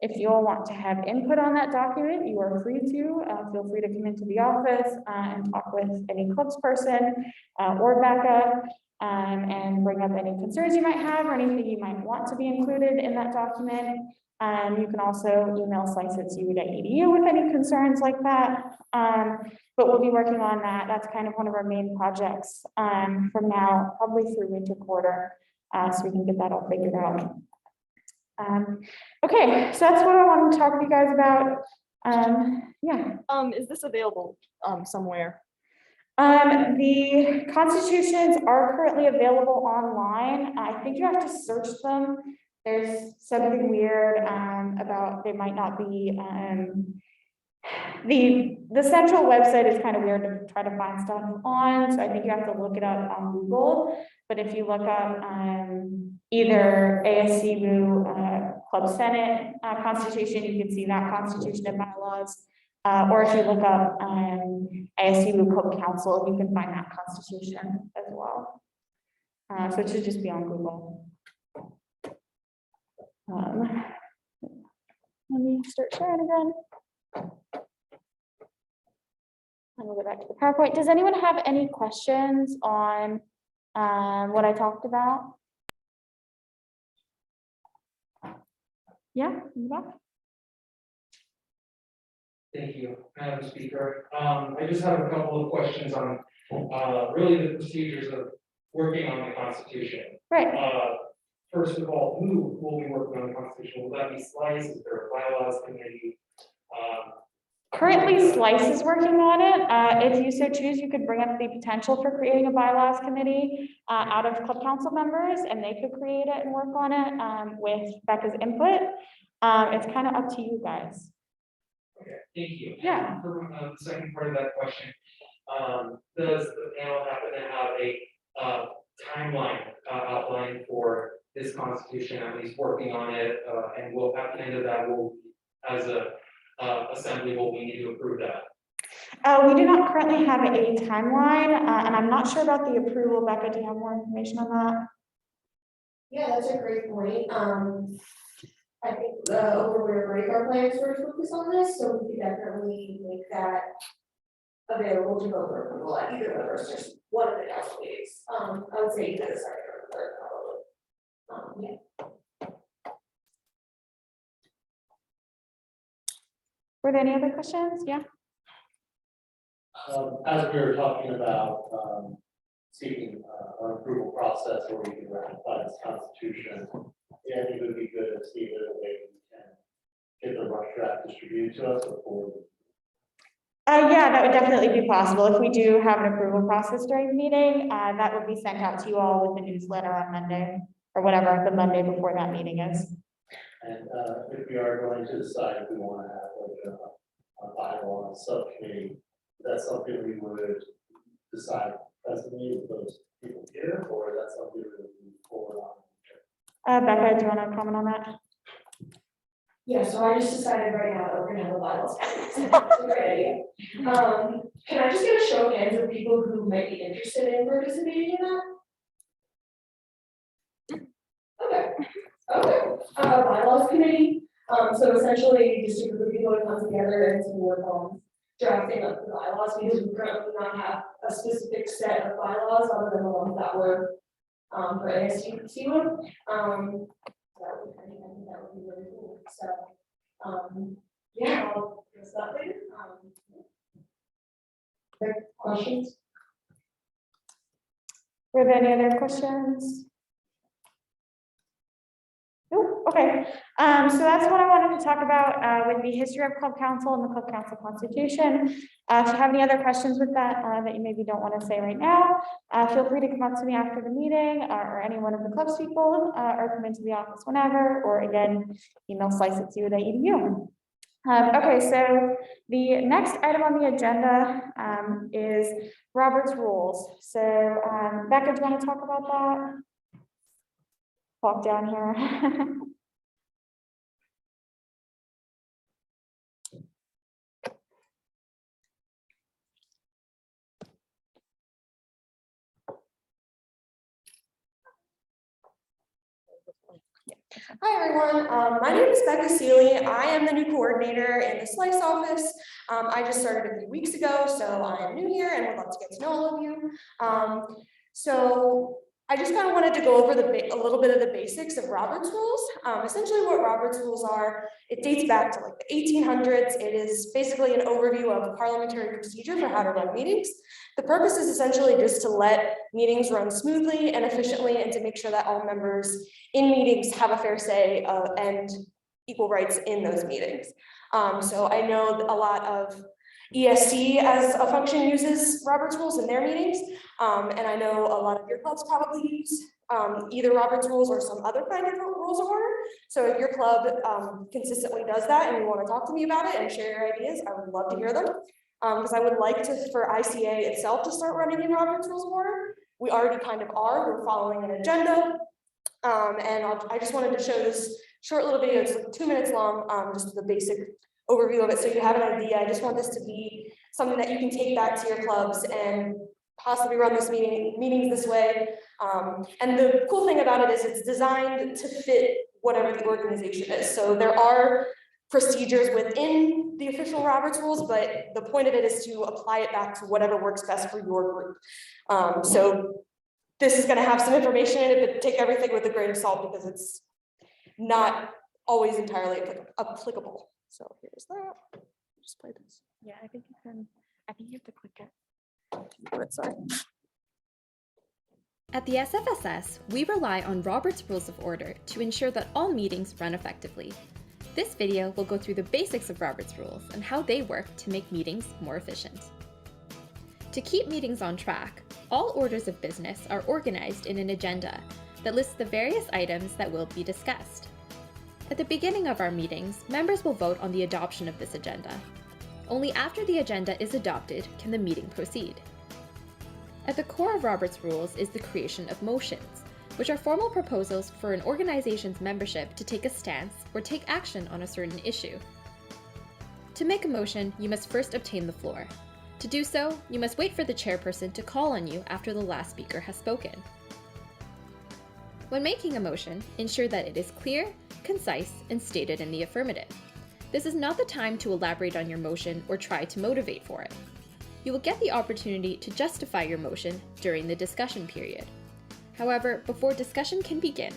If you all want to have input on that document, you are free to. Feel free to come into the office and talk with any clubs person or Becca and bring up any concerns you might have or anything you might want to be included in that document. You can also email slice@cwu.edu with any concerns like that. But we'll be working on that. That's kind of one of our main projects from now, probably through winter quarter, so we can get that all figured out. Okay, so that's what I wanted to talk to you guys about. Yeah. Is this available somewhere? The constitutions are currently available online. I think you have to search them. There's something weird about they might not be. The central website is kind of weird to try to find stuff on, so I think you have to look it up on Google. But if you look up either ASU Club Senate Constitution, you can see that Constitution and bylaws. Or if you look up ASU Club Council, you can find that Constitution as well. So it should just be on Google. Let me start sharing again. And we'll go back to the PowerPoint. Does anyone have any questions on what I talked about? Yeah, in the back. Thank you, Madam Speaker. I just have a couple of questions on really the procedures of working on the Constitution. Right. First of all, who will be working on the Constitution? Will that be SLICE? Is there a bylaws committee? Currently, SLICE is working on it. If you so choose, you could bring up the potential for creating a bylaws committee out of club council members, and they could create it and work on it with Becca's input. It's kind of up to you guys. Okay, thank you. Yeah. And for the second part of that question, does the panel happen to have a timeline outlined for this Constitution, at least working on it, and we'll at the end of that, we'll, as a assembly, will we need to approve that? We do not currently have a timeline, and I'm not sure about the approval. Becca, do you have more information on that? Yeah, that's a great point. I think over where breakout plans were focus on this, so we could definitely make that available to vote for approval at either the first or one of the council meetings. I would say either the second or third probably. Yeah. Were there any other questions? Yeah. As we were talking about seeking an approval process where we can ratify this constitution, yeah, I think it would be good to see that we can get the rough draft distributed to us before. Yeah, that would definitely be possible. If we do have an approval process during the meeting, that would be sent out to you all with the newsletter on Monday or whatever the Monday before that meeting is. And if we are going to decide if we want to have like a bylaw on a subcommittee, that's something we would decide presently with those people here, or is that something we would move forward on? Becca, do you want to comment on that? Yeah, so I just decided right now that we're gonna have a bylaws. It's a great idea. Can I just get a show of hands of people who might be interested in participating in that? Okay, bylaws committee, so essentially just a group of people that come together and to work on drafting up the bylaws, because we currently do not have a specific set of bylaws other than the ones that were for ASU one. I think that would be really cool, so, yeah, I'll get that later. Questions? Were there any other questions? Nope, okay, so that's what I wanted to talk about, with the history of Club Council and the Club Council Constitution. If you have any other questions with that, that you maybe don't want to say right now, feel free to come up to me after the meeting, or any one of the club's people, or come into the office whenever, or again, email slice@cu.edu. Okay, so the next item on the agenda, is Robert's Rules. So, Becca, do you want to talk about that? Walk down here. Hi everyone, my name is Becca Seeley. I am the new coordinator in the Slice office. I just started a few weeks ago, so I am new here and would love to get to know all of you. So I just kind of wanted to go over a little bit of the basics of Robert's Rules. Essentially what Robert's Rules are, it dates back to like the 1800s. It is basically an overview of parliamentary procedure for how to run meetings. The purpose is essentially just to let meetings run smoothly and efficiently and to make sure that all members in meetings have a fair say and equal rights in those meetings. So I know a lot of ESC as a function uses Robert's Rules in their meetings. And I know a lot of your clubs probably use either Robert's Rules or some other kind of rules of order. So if your club consistently does that and you want to talk to me about it and share your ideas, I would love to hear them. Because I would like for ICA itself to start running in Robert's Rules of Order. We already kind of are, we're following an agenda. I just wanted to show this short little video, it's like 2 minutes long, just the basic overview of it so you have an idea. I just want this to be something that you can take back to your clubs and possibly run this meetings this way. And the cool thing about it is it's designed to fit whatever the organization is. So there are procedures within the official Robert's Rules, but the point of it is to apply it back to whatever works best for your group. So this is going to have some information in it, but take everything with a grain of salt because it's not always entirely applicable. So here's that. Just play this. Yeah, I think you have to click it. Sorry. At the SFSS, we rely on Robert's Rules of Order to ensure that all meetings run effectively. This video will go through the basics of Robert's Rules and how they work to make meetings more efficient. To keep meetings on track, all orders of business are organized in an agenda that lists the various items that will be discussed. At the beginning of our meetings, members will vote on the adoption of this agenda. Only after the agenda is adopted can the meeting proceed. At the core of Robert's Rules is the creation of motions, which are formal proposals for an organization's membership to take a stance or take action on a certain issue. To make a motion, you must first obtain the floor. To do so, you must wait for the chairperson to call on you after the last speaker has spoken. When making a motion, ensure that it is clear, concise, and stated in the affirmative. This is not the time to elaborate on your motion or try to motivate for it. You will get the opportunity to justify your motion during the discussion period. However, before discussion can begin,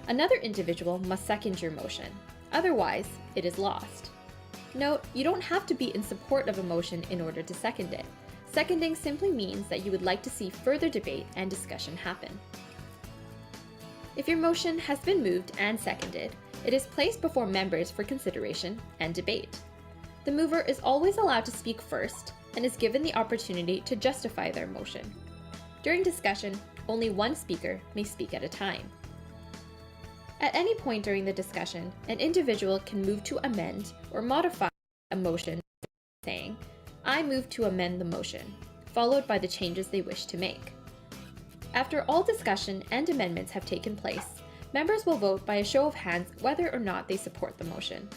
another individual must second your motion. Otherwise, it is lost. Note, you don't have to be in support of a motion in order to second it. Seconding simply means that you would like to see further debate and discussion happen. If your motion has been moved and seconded, it is placed before members for consideration and debate. The mover is always allowed to speak first and is given the opportunity to justify their motion. During discussion, only one speaker may speak at a time. At any point during the discussion, an individual can move to amend or modify a motion, saying, "I move to amend the motion," followed by the changes they wish to make. After all discussion and amendments have taken place, Members will vote by a show of hands whether or not they support the motion.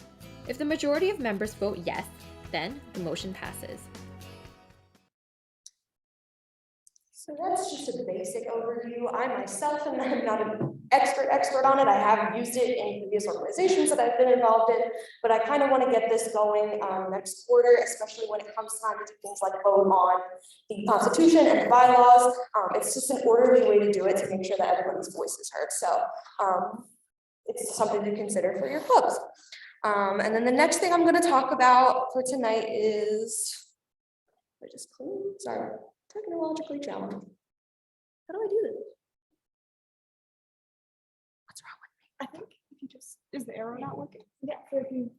If the majority of members vote yes, then the motion passes. So that's just a basic overview. I myself am not an expert on it. I have used it in previous organizations that I've been involved in, but I kind of want to get this going next quarter, especially when it comes time to do things like vote on the Constitution and the bylaws. It's just an orderly way to do it to make sure that everybody's voice is heard. So it's something to consider for your clubs. And then the next thing I'm going to talk about for tonight is, sorry, technologically challenged. How do I do this? What's wrong with me? I think if you just, is the arrow not working? Yeah. So if you,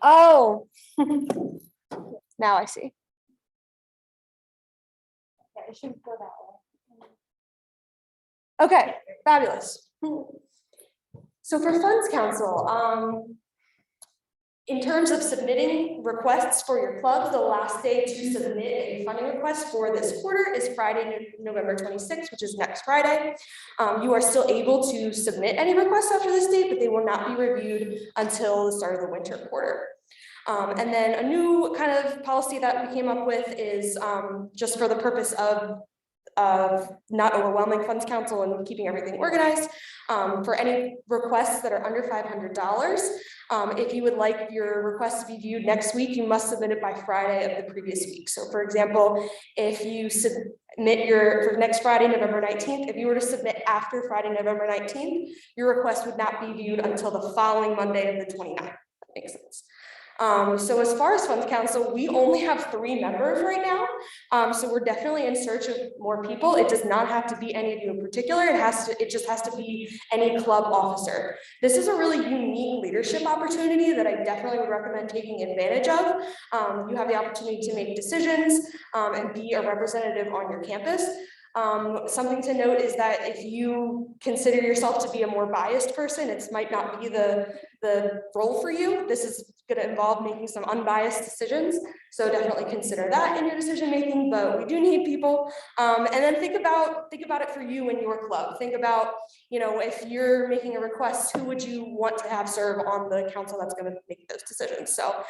Oh, now I see. yeah, it should go that way. Okay, fabulous. So for Funds Council, in terms of submitting requests for your club, the last day to submit a funding request for this quarter is Friday, November 26th, which is next Friday. You are still able to submit any requests after this date, but they will not be reviewed until the start of the winter quarter. And then a new kind of policy that we came up with is just for the purpose of not overwhelming Funds Council and keeping everything organized. For any requests that are under $500, if you would like your request to be viewed next week, you must submit it by Friday of the previous week. So for example, if you submit for next Friday, November 19th, if you were to submit after Friday, November 19th, your request would not be viewed until the following Monday of the 29th. That makes sense. So as far as Funds Council, we only have 3 members right now. So we're definitely in search of more people. It does not have to be any of you in particular. It just has to be any club officer. This is a really unique leadership opportunity that I definitely would recommend taking advantage of. You have the opportunity to make decisions and be a representative on your campus. Something to note is that if you consider yourself to be a more biased person, it might not be the role for you. This is going to involve making some unbiased decisions. So definitely consider that in your decision making, but we do need people. And then think about it for you and your club. Think about, if you're making a request, who would you want to have serve on the council that's going to make those decisions? So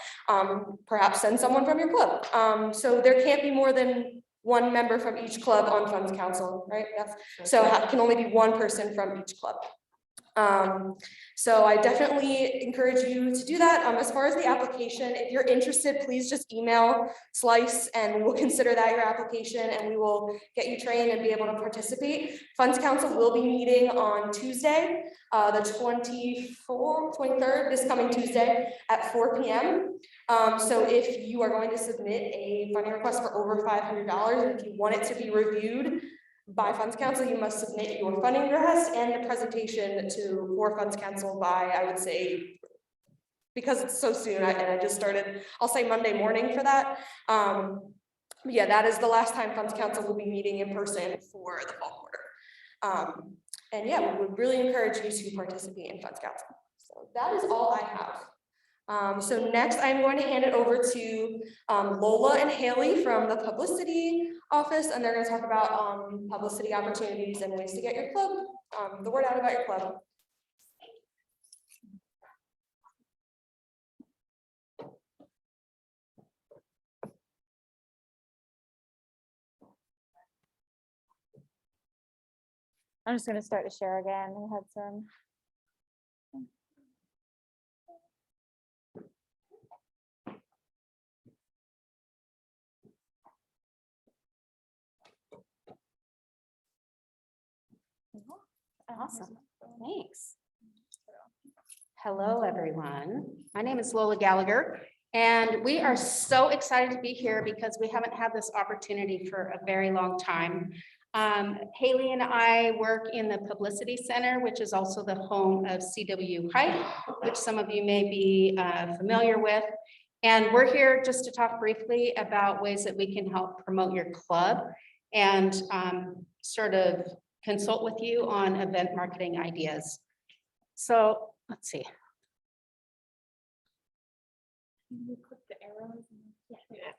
perhaps send someone from your club. So there can't be more than 1 member from each club on Funds Council, right? So it can only be 1 person from each club. So I definitely encourage you to do that. As far as the application, if you're interested, please just email Slice and we'll consider that your application and we will get you trained and be able to participate. Funds Council will be meeting on Tuesday, the 23rd, this coming Tuesday at 4 p.m. So if you are going to submit a funding request for over $500, if you want it to be reviewed by Funds Council, you must submit your funding request and the presentation for Funds Council by, I would say, because it's so soon, and I just started, I'll say Monday morning for that. Yeah, that is the last time Funds Council will be meeting in person for the fall quarter. And yeah, we would really encourage you to participate in Funds Council. So that is all I have. So next I'm going to hand it over to Lola and Haley from the Publicity office, and they're going to talk about publicity opportunities and ways to get your club, the word out about your club. I'm just going to start to share again. We had some. Awesome, thanks. Hello, everyone. My name is Lola Gallagher, and we are so excited to be here because we haven't had this opportunity for a very long time. Haley and I work in the Publicity Center, which is also the home of CWU ICA, which some of you may be familiar with. And we're here just to talk briefly about ways that we can help promote your club and sort of consult with you on event marketing ideas. So let's see.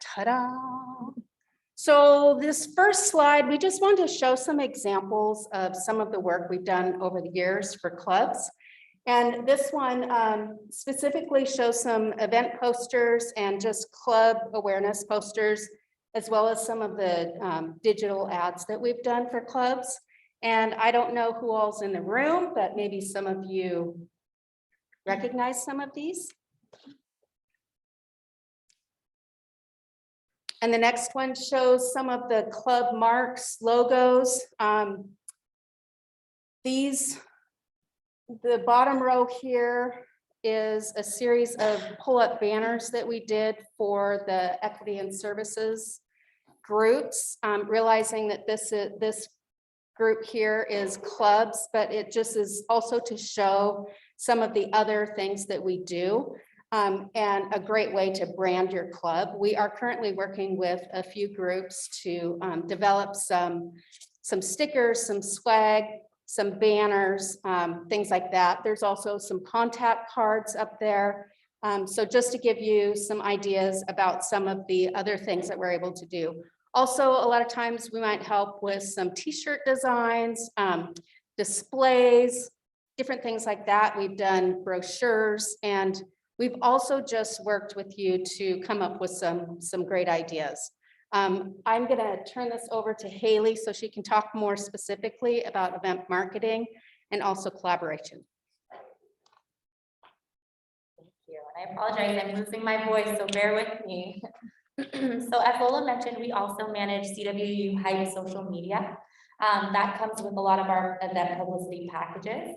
Ta-da! So this first slide, we just want to show some examples of some of the work we've done over the years for clubs. And this one specifically shows some event posters and just club awareness posters, as well as some of the digital ads that we've done for clubs. And I don't know who all's in the room, but maybe some of you recognize some of these. And the next one shows some of the club marks, logos. The bottom row here is a series of pull-up banners that we did for the equity and services groups, realizing that this group here is clubs, but it just is also to show some of the other things that we do, and a great way to brand your club. We are currently working with a few groups to develop some stickers, some swag, some banners, things like that. There's also some contact cards up there. So just to give you some ideas about some of the other things that we're able to do. Also, a lot of times we might help with some t-shirt designs, displays, different things like that. We've done brochures, and we've also just worked with you to come up with some great ideas. I'm going to turn this over to Haley so she can talk more specifically about event marketing and also collaboration. Thank you. And I apologize, I'm losing my voice, so bear with me. So as Lola mentioned, we also manage CWU ICA social media. That comes with a lot of our event publicity packages.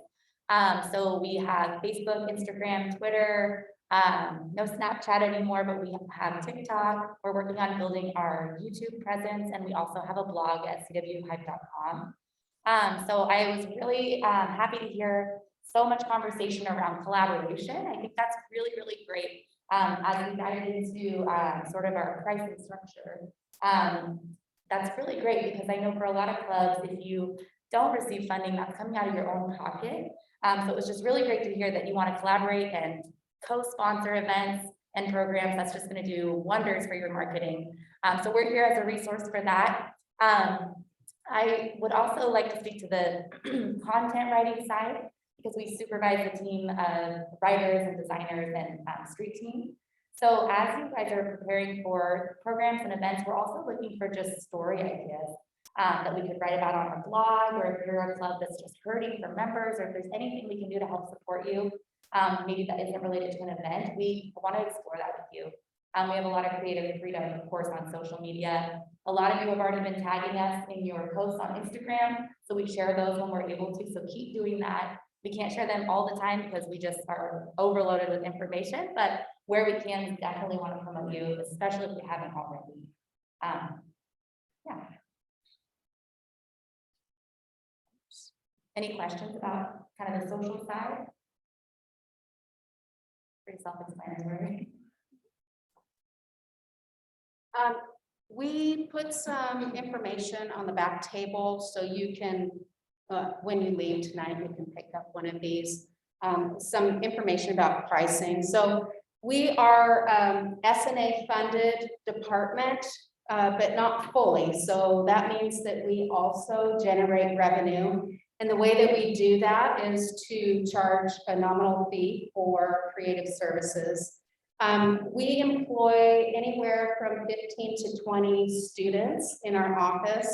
So we have Facebook, Instagram, Twitter, no Snapchat anymore, but we have TikTok. We're working on building our YouTube presence, and we also have a blog at cwuhype.com. So I was really happy to hear so much conversation around collaboration. I think that's really, really great. As we dive into sort of our pricing structure, that's really great because I know for a lot of clubs, if you don't receive funding, that's coming out of your own pocket. So it was just really great to hear that you want to collaborate and co-sponsor events and programs. That's just going to do wonders for your marketing. So we're here as a resource for that. I would also like to speak to the content writing side, because we supervise a team of writers and designers and street team. So as you guys are preparing for programs and events, we're also looking for just story ideas that we could write about on our blog, or if you're a club that's just hurting for members, or if there's anything we can do to help support you, maybe that isn't related to an event, we want to explore that with you. We have a lot of creative freedom, of course, on social media. A lot of you have already been tagging us in your posts on Instagram, so we share those when we're able to, so keep doing that. We can't share them all the time because we just are overloaded with information, but where we can, we definitely want to promote you, especially if you haven't already. Yeah. Any questions about kind of the social side? Pretty self-explanatory. We put some information on the back table so you can, when you leave tonight, you can pick up one of these, some information about pricing. So we are SNA funded department, but not fully. So that means that we also generate revenue. And the way that we do that is to charge a nominal fee for creative services. We employ anywhere from 15 to 20 students in our office.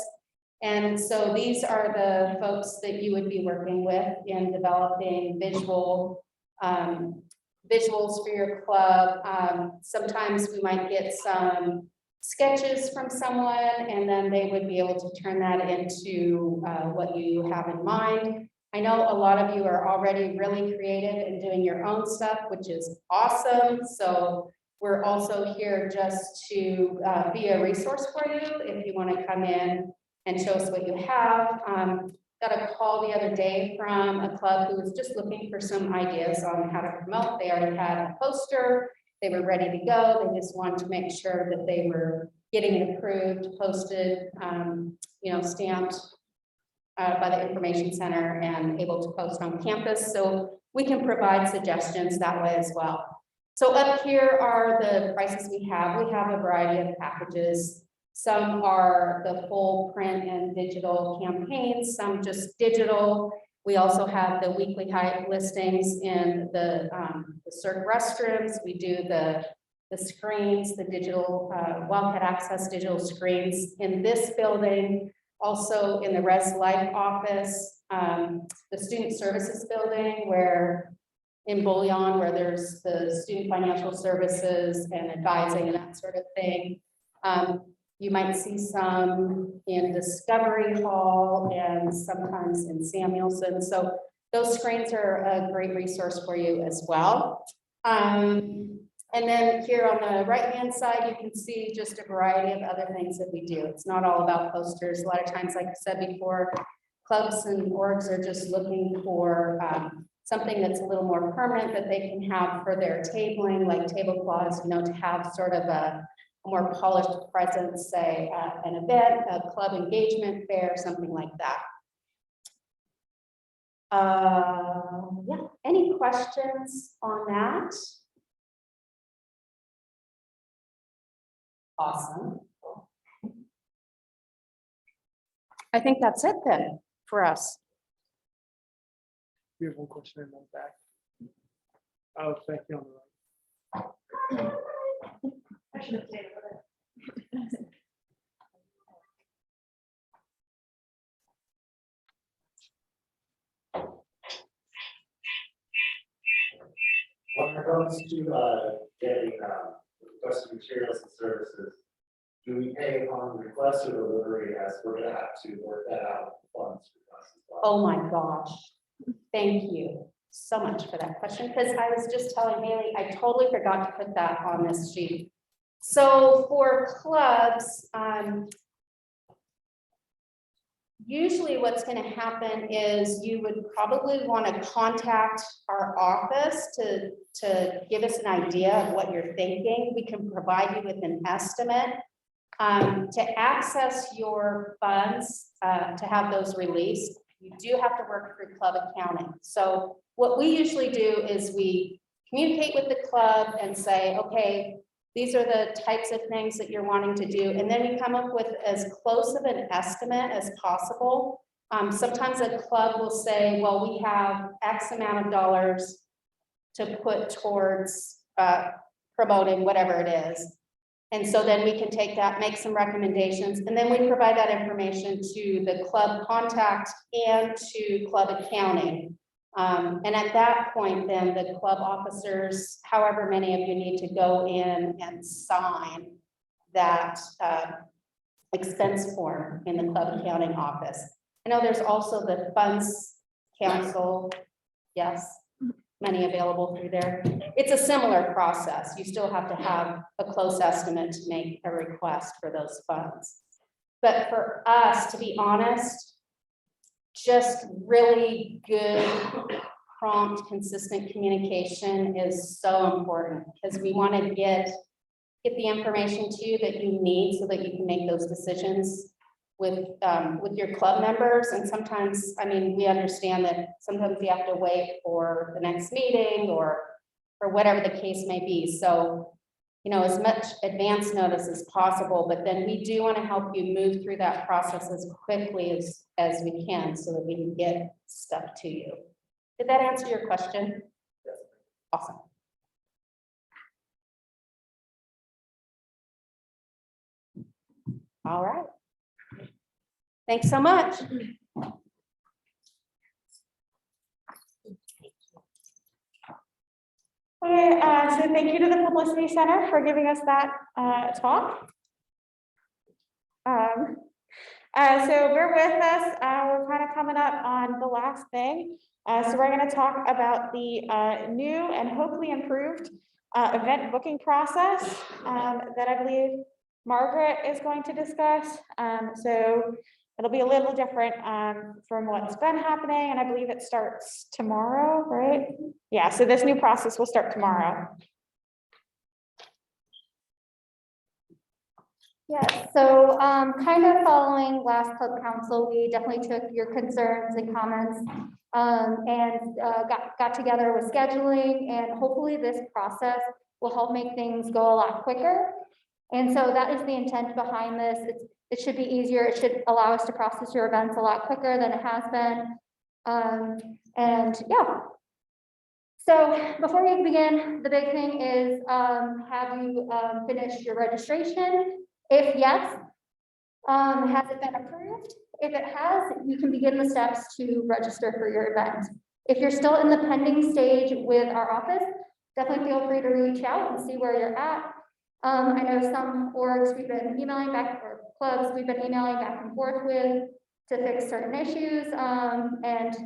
And so these are the folks that you would be working with in developing visuals for your club. Sometimes we might get some sketches from someone, and then they would be able to turn that into what you have in mind. I know a lot of you are already really creative and doing your own stuff, which is awesome. So we're also here just to be a resource for you if you want to come in and show us what you have. Got a call the other day from a club who was just looking for some ideas on how to promote. They already had a poster. They were ready to go. They just wanted to make sure that they were getting it approved, posted, stamped by the information center and able to post on campus. So we can provide suggestions that way as well. So up here are the prices we have. We have a variety of packages. Some are the full print and digital campaigns, some just digital. We also have the weekly high listings in the CERC restrooms. We do the screens, the digital, Wildcat Access digital screens in this building, also in the Res Life office, the Student Services building where in Bullion, where there's the student financial services and advising and that sort of thing. You might see some in Discovery Hall and sometimes in Samuelson. So those screens are a great resource for you as well. And then here on the right-hand side, you can see just a variety of other things that we do. It's not all about posters. A lot of times, like I said before, clubs and orgs are just looking for something that's a little more permanent that they can have for their tabling, like tablecloths, you know, to have sort of a more polished presence, say an event, a club engagement fair, something like that. Yeah, any questions on that? Awesome. I think that's it then for us. We have one question in the back. Oh, thank you on the right. I should have stayed over there. When it comes to getting requested materials and services, do we pay upon request or delivery, as we're gonna have to work that out with funds for us as well? Oh my gosh. Thank you so much for that question, because I was just telling Haley, I totally forgot to put that on this sheet. So for clubs, usually what's going to happen is you would probably want to contact our office to give us an idea of what you're thinking. We can provide you with an estimate. To access your funds, to have those released, you do have to work through club accounting. So what we usually do is we communicate with the club and say, okay, these are the types of things that you're wanting to do. And then we come up with as close of an estimate as possible. Sometimes a club will say, well, we have X amount of dollars to put towards promoting whatever it is. And so then we can take that, make some recommendations, and then we provide that information to the club contact and to club accounting. And at that point, then the club officers, however many of you need to go in and sign that expense form in the club accounting office. I know there's also the funds council, yes, many available through there. It's a similar process. You still have to have a close estimate to make a request for those funds. But for us, to be honest, just really good, prompt, consistent communication is so important, because we want to get the information to you that you need so that you can make those decisions with your club members. And sometimes, I mean, we understand that sometimes you have to wait for the next meeting or whatever the case may be. So, you know, as much advance notice as possible, but then we do want to help you move through that process as quickly as we can so that we can get stuff to you. Did that answer your question? Yes. Awesome. All right. Thanks so much. Okay, so thank you to the Publicity Center for giving us that talk. So bear with us, we're kind of coming up on the last thing. So we're going to talk about the new and hopefully improved event booking process that I believe Margaret is going to discuss. So it'll be a little different from what's been happening, and I believe it starts tomorrow, right? Yeah, so this new process will start tomorrow. Yes, so kind of following last club council, we definitely took your concerns and comments and got together with scheduling, and hopefully this process will help make things go a lot quicker. And so that is the intent behind this. It should be easier. It should allow us to process your events a lot quicker than it has been. And yeah. So before we begin, the big thing is, have you finished your registration? If yes, has it been approved? If it has, you can begin the steps to register for your event. If you're still in the pending stage with our office, definitely feel free to reach out and see where you're at. I know some orgs we've been emailing back, or clubs we've been emailing back and forth with to fix certain issues and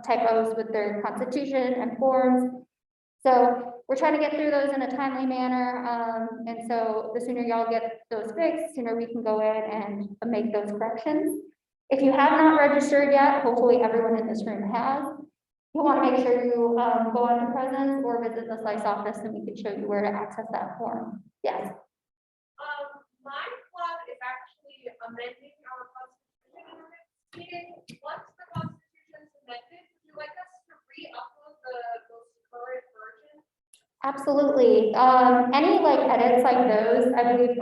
typos with their constitution and forms. So we're trying to get through those in a timely manner. And so the sooner y'all get those fixed, the sooner we can go in and make those corrections. If you have not registered yet, hopefully everyone in this room has. You want to make sure you go on to Presence or visit the Slice office and we can show you where to access that form. Yes. My club is actually amending our constitution in the next meeting. Once the constitution is amended, would you like us to re-upload the most current version? Absolutely. Any like edits like those, I believe,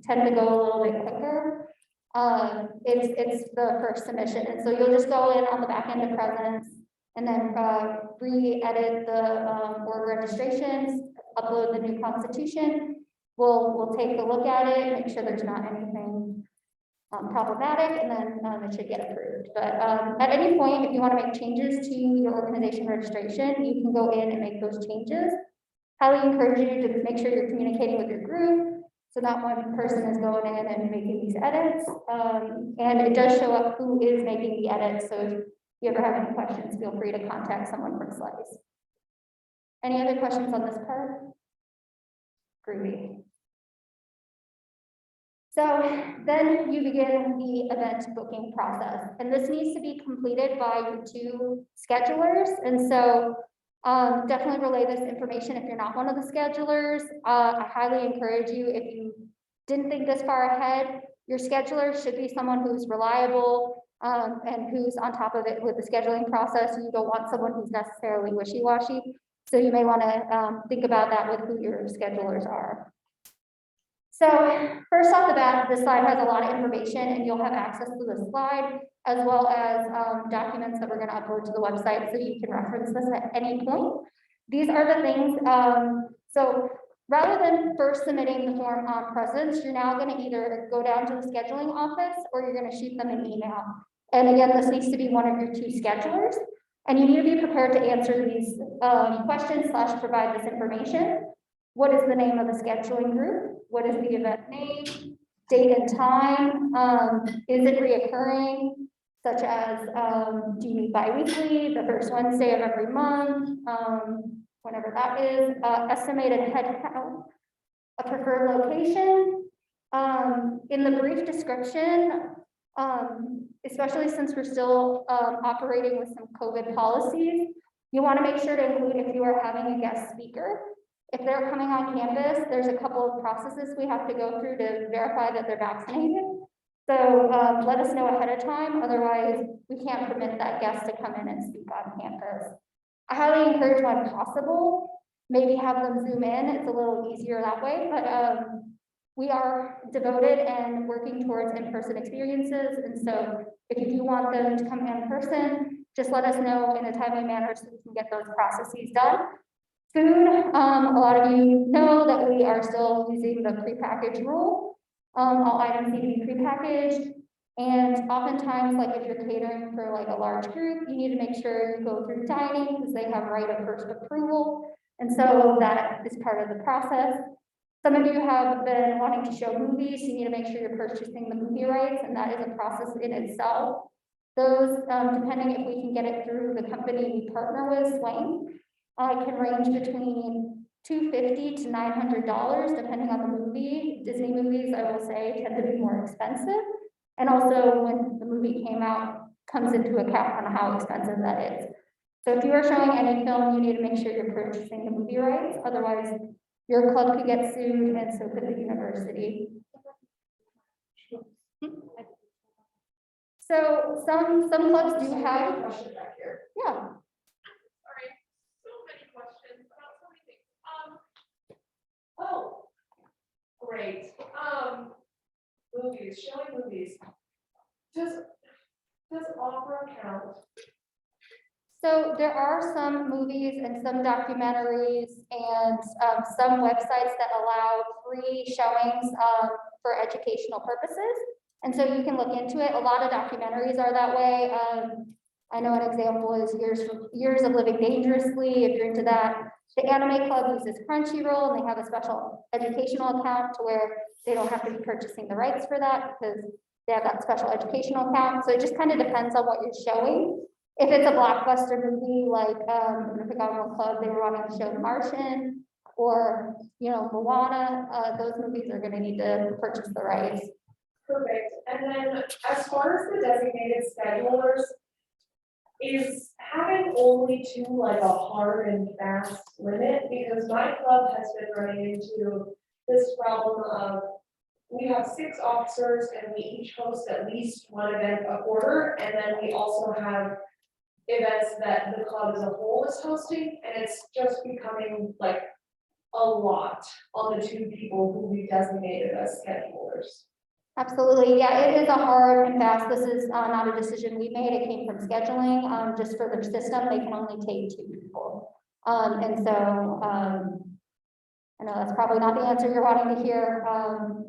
tend to go a little bit quicker. It's the first submission, and so you'll just go in on the back end of Presence and then re-edit the board registrations, upload the new constitution. We'll take a look at it, make sure there's not anything problematic, and then it should get approved. But at any point, if you want to make changes to your organization registration, you can go in and make those changes. Highly encourage you to make sure you're communicating with your group, so not one person is going in and making these edits. And it does show up who is making the edits, so if you ever have any questions, feel free to contact someone from Slice. Any other questions on this part? Groovy. So then you begin the event booking process, and this needs to be completed by your two schedulers. And so definitely relay this information if you're not one of the schedulers. I highly encourage you, if you didn't think this far ahead, your scheduler should be someone who's reliable and who's on top of it with the scheduling process. You don't want someone who's necessarily wishy-washy. So you may want to think about that with who your schedulers are. So first off the bat, this slide has a lot of information and you'll have access to the slide as well as documents that we're going to upload to the website so you can reference this at any point. These are the things, so rather than first submitting the form on Presence, you're now going to either go down to the scheduling office or you're going to shoot them an email. And again, this needs to be one of your two schedulers. And you need to be prepared to answer these questions / provide this information. What is the name of the scheduling group? What is the event name? Date and time? Is it reoccurring? Such as, do you meet bi-weekly, the first Wednesday of every month, whenever that is, estimated head count, a preferred location. In the brief description, especially since we're still operating with some COVID policies, you want to make sure to include if you are having a guest speaker. If they're coming on campus, there's a couple of processes we have to go through to verify that they're vaccinated. So let us know ahead of time, otherwise we can't permit that guest to come in and speak on campus. I highly encourage when possible, maybe have them Zoom in, it's a little easier that way, but we are devoted and working towards in-person experiences. And so if you do want them to come in person, just let us know in a timely manner so we can get those processes done. Food, a lot of you know that we are still using the prepackaged rule. All items need to be prepackaged. And oftentimes, like if you're catering for like a large group, you need to make sure you go through dining because they have right of first approval. And so that is part of the process. Some of you have been wanting to show movies. You need to make sure you're purchasing the movie rights, and that is a process in itself. Those, depending if we can get it through the company we partner with, Swain, can range between $250 to $900, depending on the movie. Disney movies, I will say, tend to be more expensive. And also, when the movie came out, comes into account on how expensive that is. So if you are showing any film, you need to make sure you're purchasing the movie rights. Otherwise, your club could get sued, and so could the university. So some clubs do have, yeah. Sorry, so many questions about so many things. Oh, great. right, movies, showing movies. Does opera count? So there are some movies and some documentaries and some websites that allow free showings for educational purposes. And so you can look into it. A lot of documentaries are that way. I know an example is Years of Living Dangerously, if you're into that. The Anime Club uses Crunchyroll, and they have a special educational account to where they don't have to be purchasing the rights for that because they have that special educational account. So it just kind of depends on what you're showing. If it's a blockbuster movie, like the Breakout Club, they were wanting to show Martian or, you know, Moana, those movies are gonna need to purchase the rights. Perfect. And then as far as the designated schedulers, is having only two like a hard and fast limit? Because my club has been running into this problem of we have 6 officers and we each host at least one event a quarter. And then we also have events that the club as a whole is hosting, and it's just becoming like a lot on the 2 people who we designated as schedulers. Absolutely, yeah, it is a hard and fast. This is not a decision we made. It came from scheduling. Just for their system, they can only take 2 people. And so I know that's probably not the answer you're wanting to hear,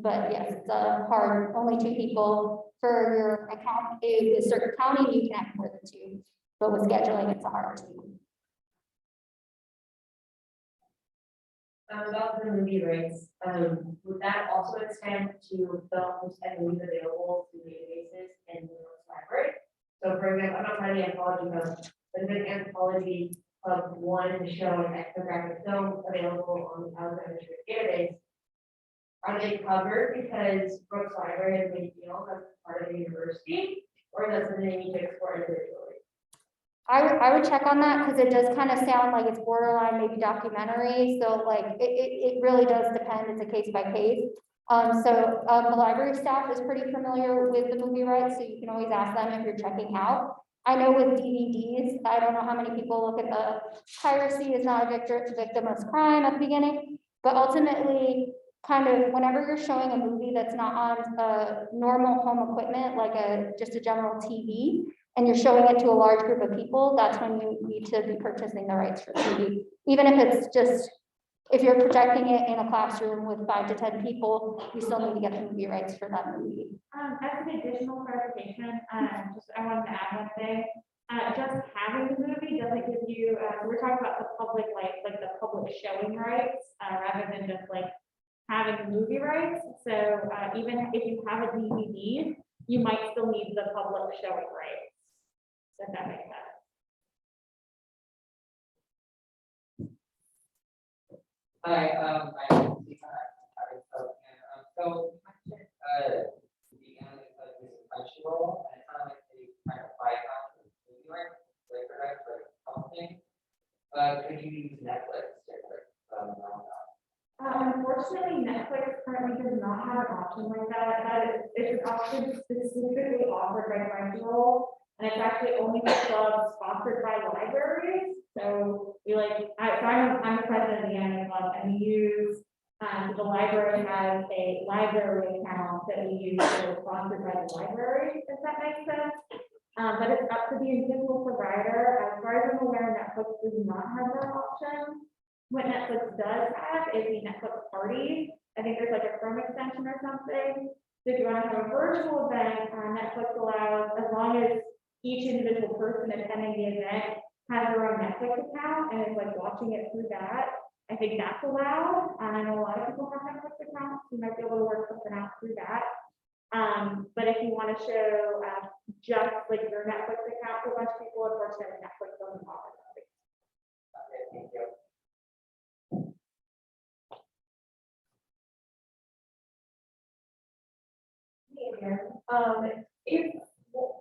but yes, it's a hard, only 2 people for your account. If a certain county, you can have more than 2, but with scheduling, it's a hard 2. About the movie rights, would that also extend to films and movies available to databases and the library? So for example, I'm not part of the anthology club, but if an anthology club wanted to show an ethnographic film available on the Alexander database, are they covered because Brooks Library has made deals as part of the university, or is that something they need to explore individually? I would check on that because it does kind of sound like it's borderline maybe documentary. So like it really does depend. It's a case by case. So the library staff is pretty familiar with the movie rights, so you can always ask them if you're checking out. I know with DVDs, I don't know how many people look at the piracy is not a victimless crime at the beginning, but ultimately kind of whenever you're showing a movie that's not on normal home equipment, like just a general TV, and you're showing it to a large group of people, that's when you need to be purchasing the rights for TV. Even if it's just, if you're projecting it in a classroom with 5 to 10 people, you still need to get the movie rights for that movie. As an additional clarification, I wanted to add one thing. Just having the movie doesn't give you, we're talking about the public, like the public showing rights, rather than just like having the movie rights. So even if you have a DVD, you might still need the public showing rights. If that makes sense. Hi, I'm Stephen. So you mentioned the anime club is a Crunchyroll, and it sounds like they kind of buy out the movie rights, like something. Could you use Netflix? Unfortunately, Netflix currently does not have an option like that. It's an option specifically offered by Crunchyroll, and it's actually only for clubs sponsored by libraries. So we I'm the president of the anime club, and we use the library has a library account that we use that is sponsored by the library, if that makes sense. But it's up to the individual provider. As far as I'm aware, Netflix does not have that option. What Netflix does have is the Netflix party. I think there's like a Chrome extension or something. So if you want to have a virtual event, Netflix allows, as long as each individual person attending the event has their own Netflix account and is like watching it through that, I think that's allowed. And I know a lot of people have Netflix accounts. You might be able to work something out through that. But if you want to show just like your Netflix account to a bunch of people, unfortunately, Netflix doesn't offer that. Okay, thank you. If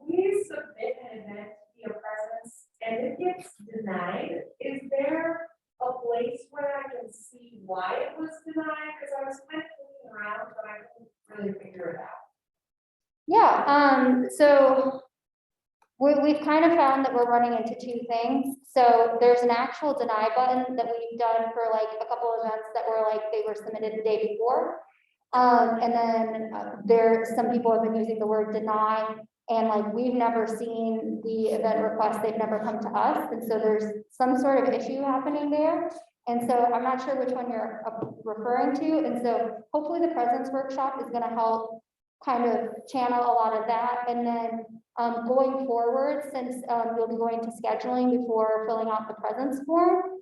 we submit an event via presence and it gets denied, is there a place where I can see why it was denied? Because I was kind of looking around, but I couldn't really figure it out. Yeah, so we've kind of found that we're running into 2 things. So there's an actual deny button that we've done for like a couple of events that were like, they were submitted the day before. And then some people have been using the word deny, and like, we've never seen the event request, they've never come to us, and so there's some sort of issue happening there. And so I'm not sure which one you're referring to, and so hopefully the presence workshop is gonna help kind of channel a lot of that. And then going forward, since you'll be going to scheduling before filling out the presence form,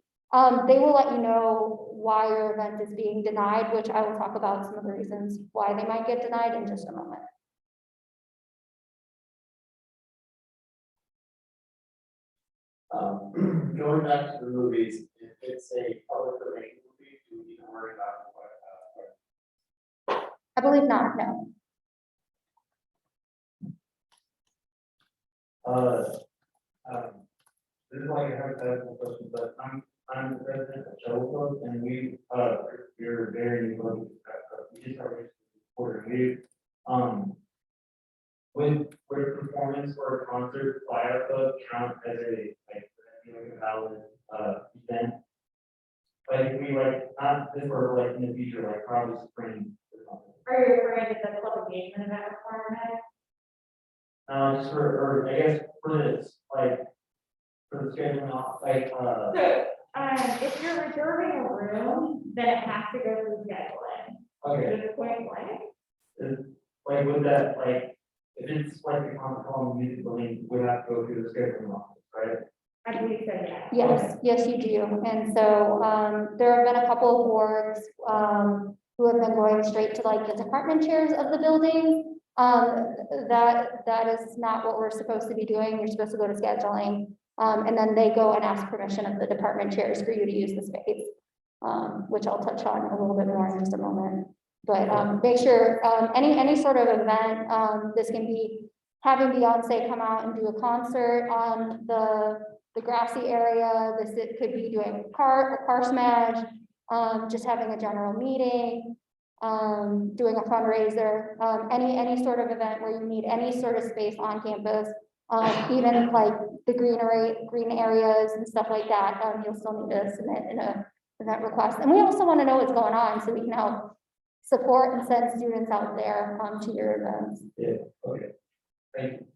they will let you know why your event is being denied, which I will talk about some of the reasons why they might get denied in just a moment. Going back to the movies, if it's a public domain movie, do we need to worry about what? I believe not, no. This is like a hypothetical question, but I'm the president of Show Club, and we're very, we just are reporting. Would performance or a concert by our club count as a valid event? Like, if we not this or in the future, probably spring or something. Are you referring to the club engagement event requirement? Just or I guess for this, for the scheduling off, So, if you're reserving a room, then it has to go through scheduling. okay, To the point blank. would that, if it's the concert hall and music building, would have to go through the scheduling office, right? I believe so, yeah. Yes, you do. And so there have been a couple of boards who have been going straight to the department chairs of the building. That is not what we're supposed to be doing. You're supposed to go to scheduling. And then they go and ask permission of the department chairs for you to use the space, which I'll touch on a little bit more in just a moment. But make sure any sort of event, this can be having Beyonce come out and do a concert on the grassy area. It could be doing a car smash, just having a general meeting, doing a fundraiser, any sort of event where you need any sort of space on campus, even the green areas and stuff like that. You'll still need to submit an event request. And we also want to know what's going on so we can help support and send students out there to your events. Yeah, okay. Thank you.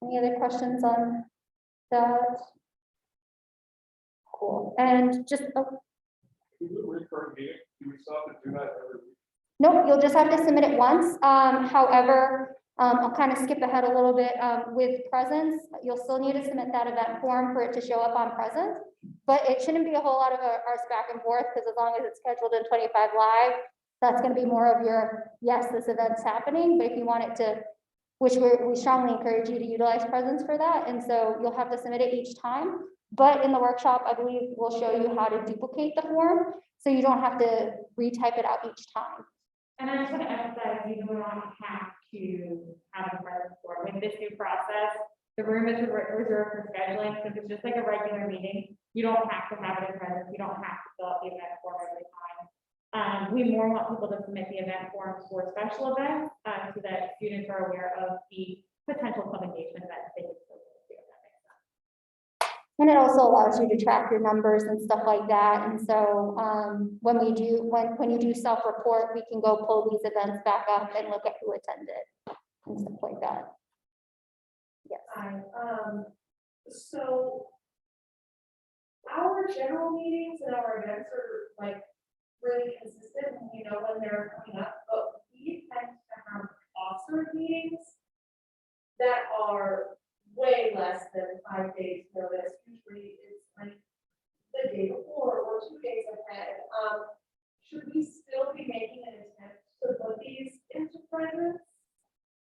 Any other questions on that? Cool. And just, nope, you'll just have to submit it once. However, I'll kind of skip ahead a little bit. With presence, you'll still need to submit that event form for it to show up on presence, but it shouldn't be a whole lot of ours back and forth, because as long as it's scheduled in 25 Live, that's going to be more of your, yes, this event's happening. But if you want it to, which we strongly encourage you to utilize presence for that. And so you'll have to submit it each time. But in the workshop, I believe we'll show you how to duplicate the form, so you don't have to retype it out each time. And I just want to emphasize, you do not have to have a presence form. With this new process, the room is reserved for scheduling, so it's just like a regular meeting. You don't have to have it in presence. You don't have to fill out the event form every time. We more want people to submit the event forms for special events, so that students are aware of the potential club engagement events they can still do, if that makes sense. And it also allows you to track your numbers and stuff like that. And so when you do self-report, we can go pull these events back up and look at who attended and stuff like that. Yes. So our general meetings and our events are really consistent, and we know when they're coming up, but we tend to have officer meetings that are way less than 5 days notice. Usually it's the day before or 2 days ahead. Should we still be making an attempt to put these into presence?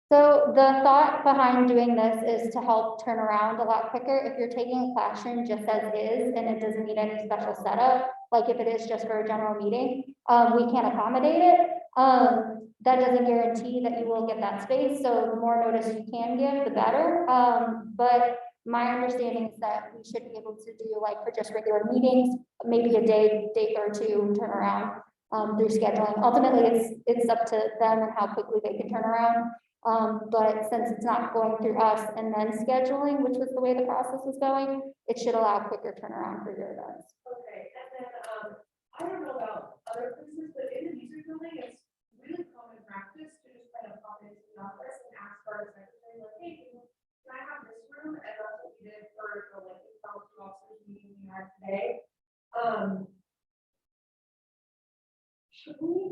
So the thought behind doing this is to help turn around a lot quicker. If you're taking a classroom just as is and it doesn't need any special setup, like if it is just for a general meeting, we can't accommodate it. That doesn't guarantee that you will get that space. So the more notice you can give, the better. But my understanding is that we should be able to do, for just regular meetings, maybe a day or two turn around through scheduling. Ultimately, it's up to them and how quickly they can turn around. But since it's not going through us and then scheduling, which was the way the process was going, it should allow quicker turnaround for your events. Okay, and then I don't know about Should we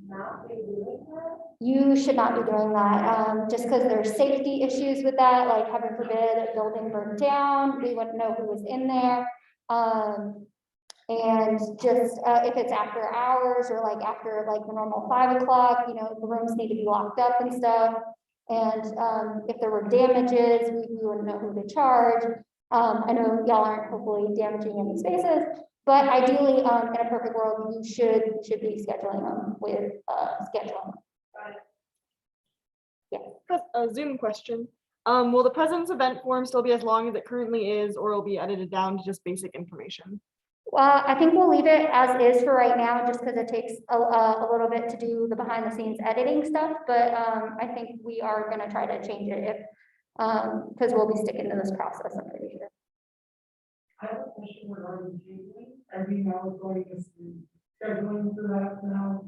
not be doing that? You should not be doing that, just because there's safety issues with that, like heaven forbid, a building burned down, we wouldn't know who was in there. And just, if it's after hours or like after like the normal 5 o'clock, you know, the rooms need to be locked up and stuff. And, if there were damages, we wouldn't know who to charge. I know y'all aren't hopefully damaging any spaces, but ideally, in a perfect world, you should be scheduling them with, scheduling. A Zoom question. Will the president's event form still be as long as it currently is, or will be edited down to just basic information? Well, I think we'll leave it as is for right now, just because it takes a little bit to do the behind the scenes editing stuff, but, I think we are gonna try to change it if, because we'll be sticking to this process, I'm pretty sure. I have a question regarding tabling. Are we now going to see scheduling for that now?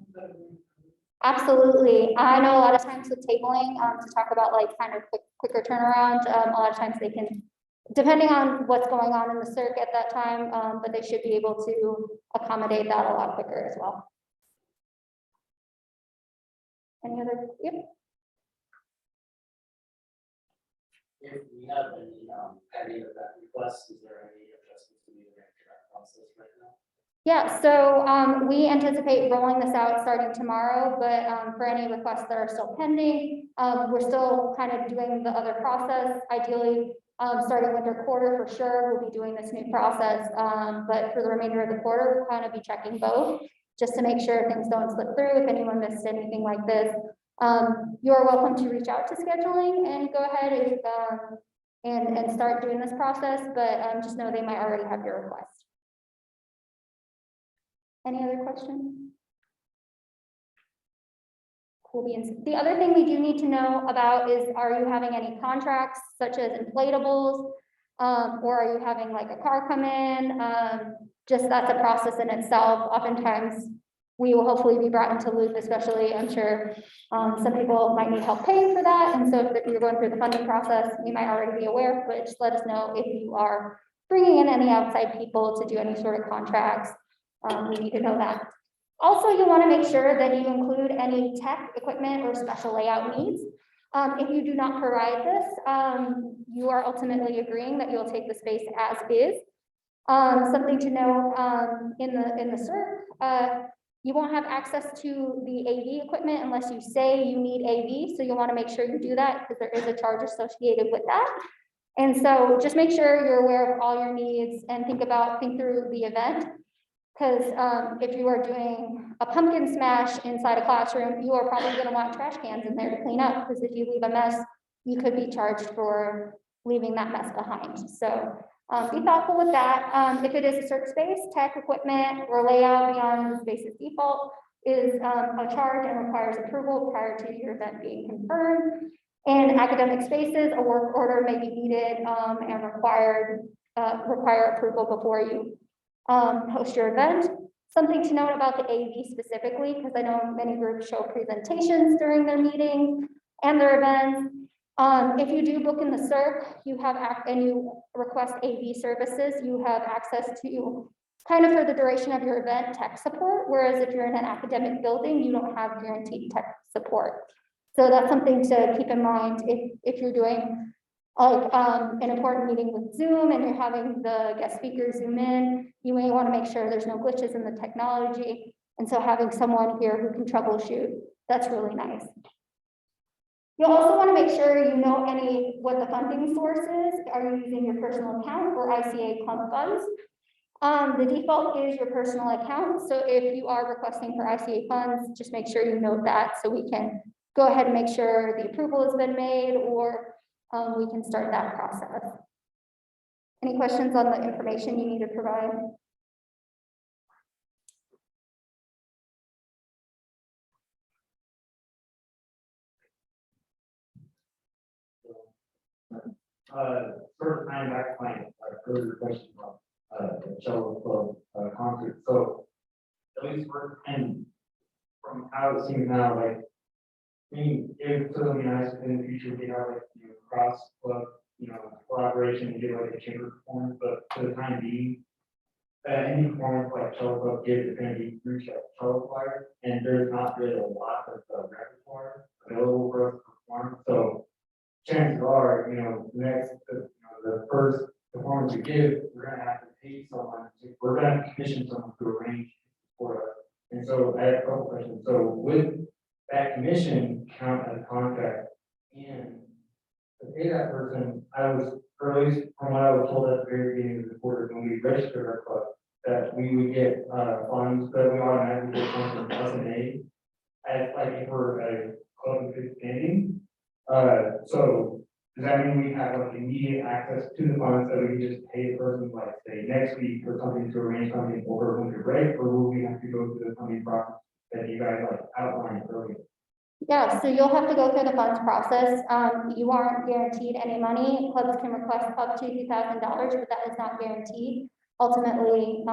Absolutely. I know a lot of times with tabling, to talk about like kind of quicker turnaround, a lot of times they can, depending on what's going on in the circ at that time, but they should be able to accommodate that a lot quicker as well. Any other, yep. If we have any, pending event requests, is there any adjustments to be made to that process right now? Yeah, so we anticipate rolling this out starting tomorrow, but for any requests that are still pending, we're still kind of doing the other process. Ideally, starting winter quarter for sure, we'll be doing this new process, but for the remainder of the quarter, we'll kind of be checking both just to make sure things don't slip through. If anyone missed anything like this, you're welcome to reach out to scheduling and go ahead and start doing this process, but just know they might already have your request. Any other questions? Cool beans. The other thing we do need to know about is, are you having any contracts such as inflatables? Or are you having like a car come in? Just that's a process in itself. Oftentimes we will hopefully be brought into loop, especially I'm sure some people might need help paying for that. And so if you're going through the funding process, you might already be aware, but just let us know if you are bringing in any outside people to do any sort of contracts. We need to know that. Also, you want to make sure that you include any tech equipment or special layout needs. If you do not provide this, you are ultimately agreeing that you'll take the space as is. Something to know in the CERC, you won't have access to the AV equipment unless you say you need AV. So you'll want to make sure you do that because there is a charge associated with that. And so just make sure you're aware of all your needs and think through the event. Because if you are doing a pumpkin smash inside a classroom, you are probably going to want trash cans in there to clean up, because if you leave a mess, you could be charged for leaving that mess behind. So be thoughtful with that. If it is a CERC space, tech equipment or layout beyond the space's default is a charge and requires approval prior to your event being confirmed. In academic spaces, a work order may be needed and require approval before you host your event. Something to note about the AV specifically, because I know many groups show presentations during their meetings and their events. If you do book in the CERC, and you request AV services, you have access to kind of for the duration of your event tech support, whereas if you're in an academic building, you don't have guaranteed tech support. So that's something to keep in mind if you're doing like an important meeting with Zoom and you're having the guest speakers Zoom in, you may want to make sure there's no glitches in the technology. And so having someone here who can troubleshoot, that's really nice. You'll also want to make sure you know what the funding source is. Are you using your personal account or ICA Club funds? The default is your personal account. So if you are requesting for ICA funds, just make sure you note that so we can go ahead and make sure the approval has been made, or we can start that process. Any questions on the information you need to provide? Sort of tying back to my earlier question about the cello club concert. So at least and from how it seems now, like, I mean, it would certainly be nice if in the future we have like, cross club, collaboration and do like a chamber performance, but for the time being, any performance like show club gives is gonna be through show choir, and there's not really a lot of repertoire available for us to perform, so chances are, the first performance we give, we're gonna have to pay someone, we're gonna have to commission someone to arrange for us. And so I have a couple questions. So would that commission count as a contract? And to pay that person, I was early, from what I was told at the very beginning of the quarter, when we registered our club, that we would get funds, that we automatically get funds from SNA as like if we're a club of good standing. So does that mean we have like immediate access to the funds that we can just pay a person like say next week or something to arrange something over winter break, or will we have to go through the funding process that you guys like outlined earlier? Yeah, so you'll have to go through the funds process. You aren't guaranteed any money. Clubs can request up to $2,000, but that is not guaranteed. Ultimately,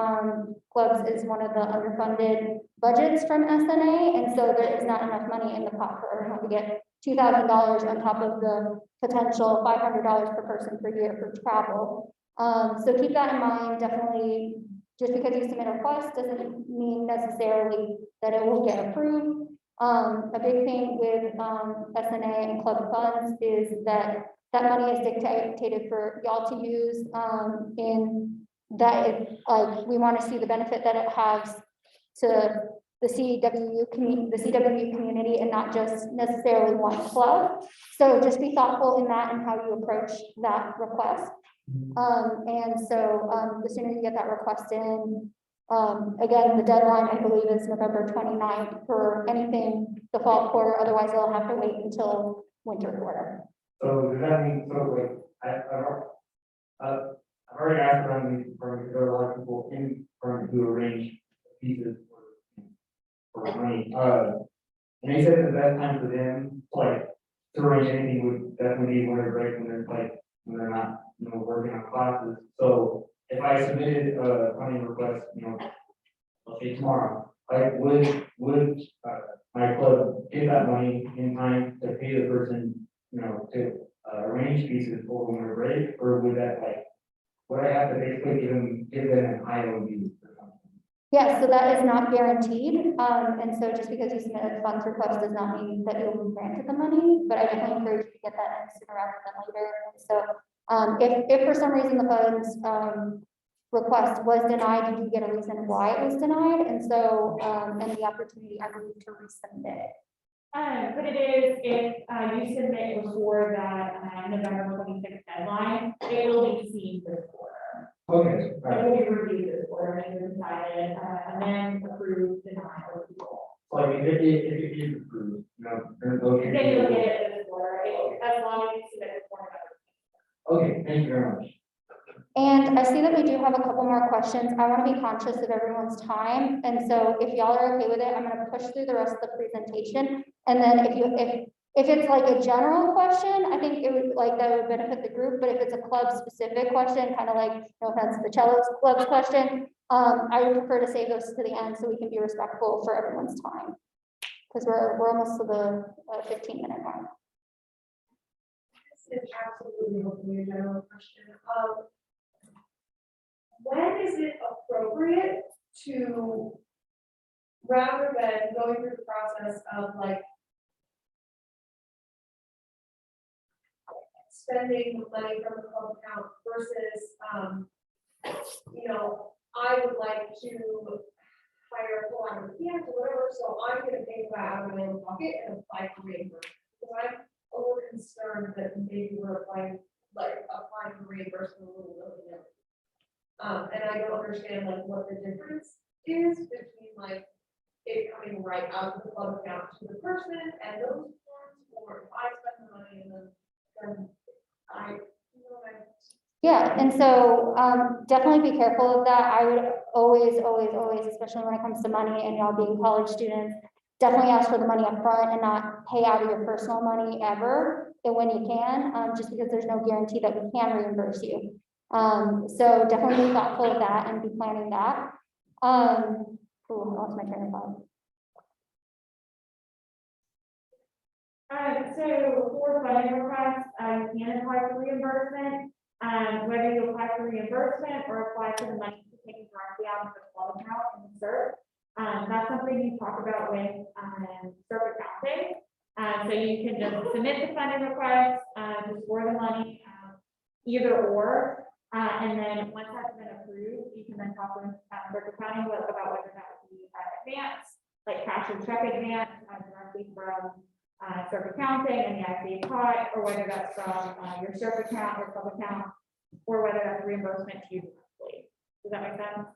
clubs is one of the underfunded budgets from SNA, and so there is not enough money in the pot for everyone to get $2,000 on top of the potential $500 per person per year for travel. So keep that in mind. Definitely, just because you submit a request doesn't mean necessarily that it will get approved. A big thing with SNA and club funds is that money is dictated for y'all to use in that it, like, we want to see the benefit that it has to the CWU community and not just necessarily one club. So just be thoughtful in that and how you approach that request. And so the sooner you get that request in, again, the deadline, I believe, is November 29th for anything the fall quarter. Otherwise, they'll have to wait until winter quarter. So does that mean, so like, I've already asked around these firms, there are a lot of people in firms who arrange pieces for money. And they said the best time for them, like, to arrange anything would definitely be winter break when they're not, working on classes. So if I submitted a funding request, let's say tomorrow, like, would my club get that money in time to pay the person, to arrange pieces for winter break, or would that would I have to basically give them an IOU or something? Yeah, so that is not guaranteed. And so just because you submit a funds request does not mean that you'll be granted the money, but I definitely encourage you to get that in sooner rather than later. And so if for some reason the funds request was denied, you can get a reason why it was denied. And so, and the opportunity, I believe, to resubmit it. But it is, if you submit before that November 26th deadline, it will be seen for the quarter. Okay. It will be reviewed this quarter and decided, and then approved, denied, or approval. Like, if it is approved, there's no. Then you'll get it this quarter, as long as you submit it before November. Okay, thank you very much. And I see that we do have a couple more questions. I want to be conscious of everyone's time. And so if y'all are okay with it, I'm going to push through the rest of the presentation. And then if it's like a general question, I think it would that would benefit the group. But if it's a club specific question, kind of like, no offense, the cello club's question, I would prefer to save those to the end so we can be respectful for everyone's time. Because we're almost to the 15-minute mark. This is absolutely hopefully a general question. When is it appropriate to, rather than going through the process of spending money from the club account versus, I would like to hire a full-time mechanic or whatever, so I'm gonna pay that out of my own pocket and apply for reimbursement. Because I'm a little concerned that maybe we're applying for reimbursement a little bit. And I don't understand what the difference is between it coming right out of the club account to the person and those forms, or if I spend the money and then I. Yeah, and so definitely be careful of that. I would always, especially when it comes to money and y'all being college students, definitely ask for the money up front and not pay out of your personal money ever, and when you can, just because there's no guarantee that we can reimburse you. So definitely be thoughtful of that and be planning that. I lost my train of thought. So for funding requests, you can apply for reimbursement. Whether you apply for reimbursement or apply for the money taken directly out of the club account and CERT. That's something you talk about with CERT accounting. So you can just submit the funding request, just for the money, either or. And then once that's been approved, you can then talk with CERT accounting about whether that would be advance, like cash and check advance directly from CERT accounting and the ICA pot, or whether that's from your CERT account or club account, or whether that's reimbursement to you directly. Does that make sense?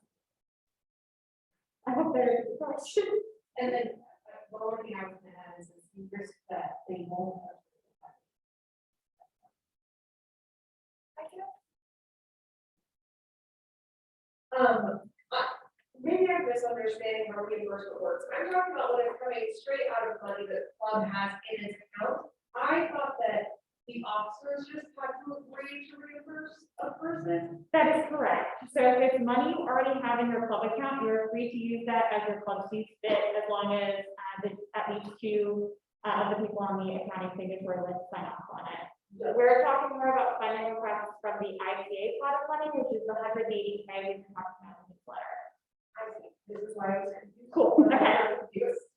I hope there's a question. And then, the only thing I was gonna add is you risk that they won't. Maybe I'm misunderstanding how reimbursement works. I'm talking about when it's coming straight out of money that the club has in its account. I thought that the officers just had to agree to reimburse a person. That is correct. So if it's money you already have in your club account, you're free to use that as your club sees fit, as long as at least two of the people on the accounting signature list sign off on it. We're talking more about funding requests from the ICA pot of money, which is the 180K we talked about in this letter. I see. This is why I was confused. Cool. Okay.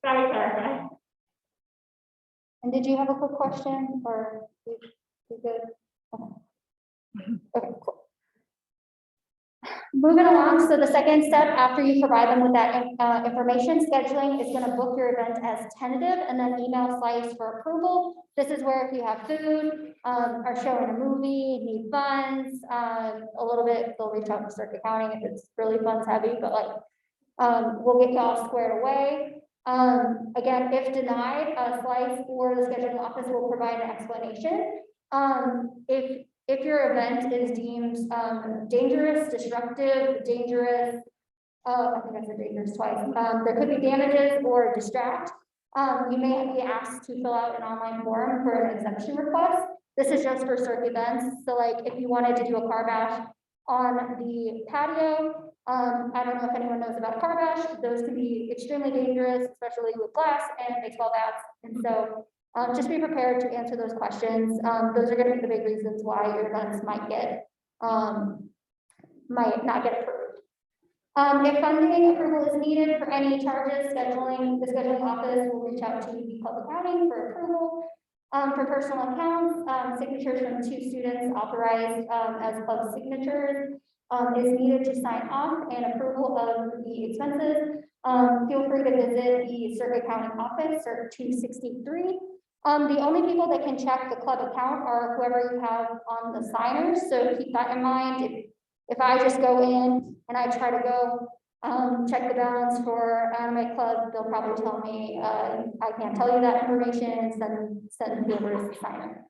That we clarify. And did you have a quick question or you good? Okay, cool. Moving along, so the second step after you provide them with that information, scheduling is going to book your event as tentative and then email Slice for approval. This is where if you have food, are showing a movie, need funds, a little bit, they'll reach out to CERT accounting if it's really funds heavy, but like, we'll get you all squared away. Again, if denied, Slice or the scheduling office will provide an explanation. If your event is deemed dangerous, disruptive, dangerous, I think I said dangerous twice, there could be damages or distract. You may be asked to fill out an online form for an exemption request. This is just for CERT events. So like if you wanted to do a car bash on the patio, I don't know if anyone knows about a car bash. Those can be extremely dangerous, especially with glass and baseball bats. And so just be prepared to answer those questions. Those are going to be the big reasons why your events might not get approved. If funding approval is needed for any charges, the scheduling office will reach out to the club accounting for approval. For personal accounts, signatures from 2 students authorized as club signatures is needed to sign off and approval of the expenses. Feel free to visit the CERT accounting office, CERT 263. The only people that can check the club account are whoever you have on the signers. So keep that in mind. If I just go in and I try to go check the balance for my club, they'll probably tell me I can't tell you that information and send whoever is the signer.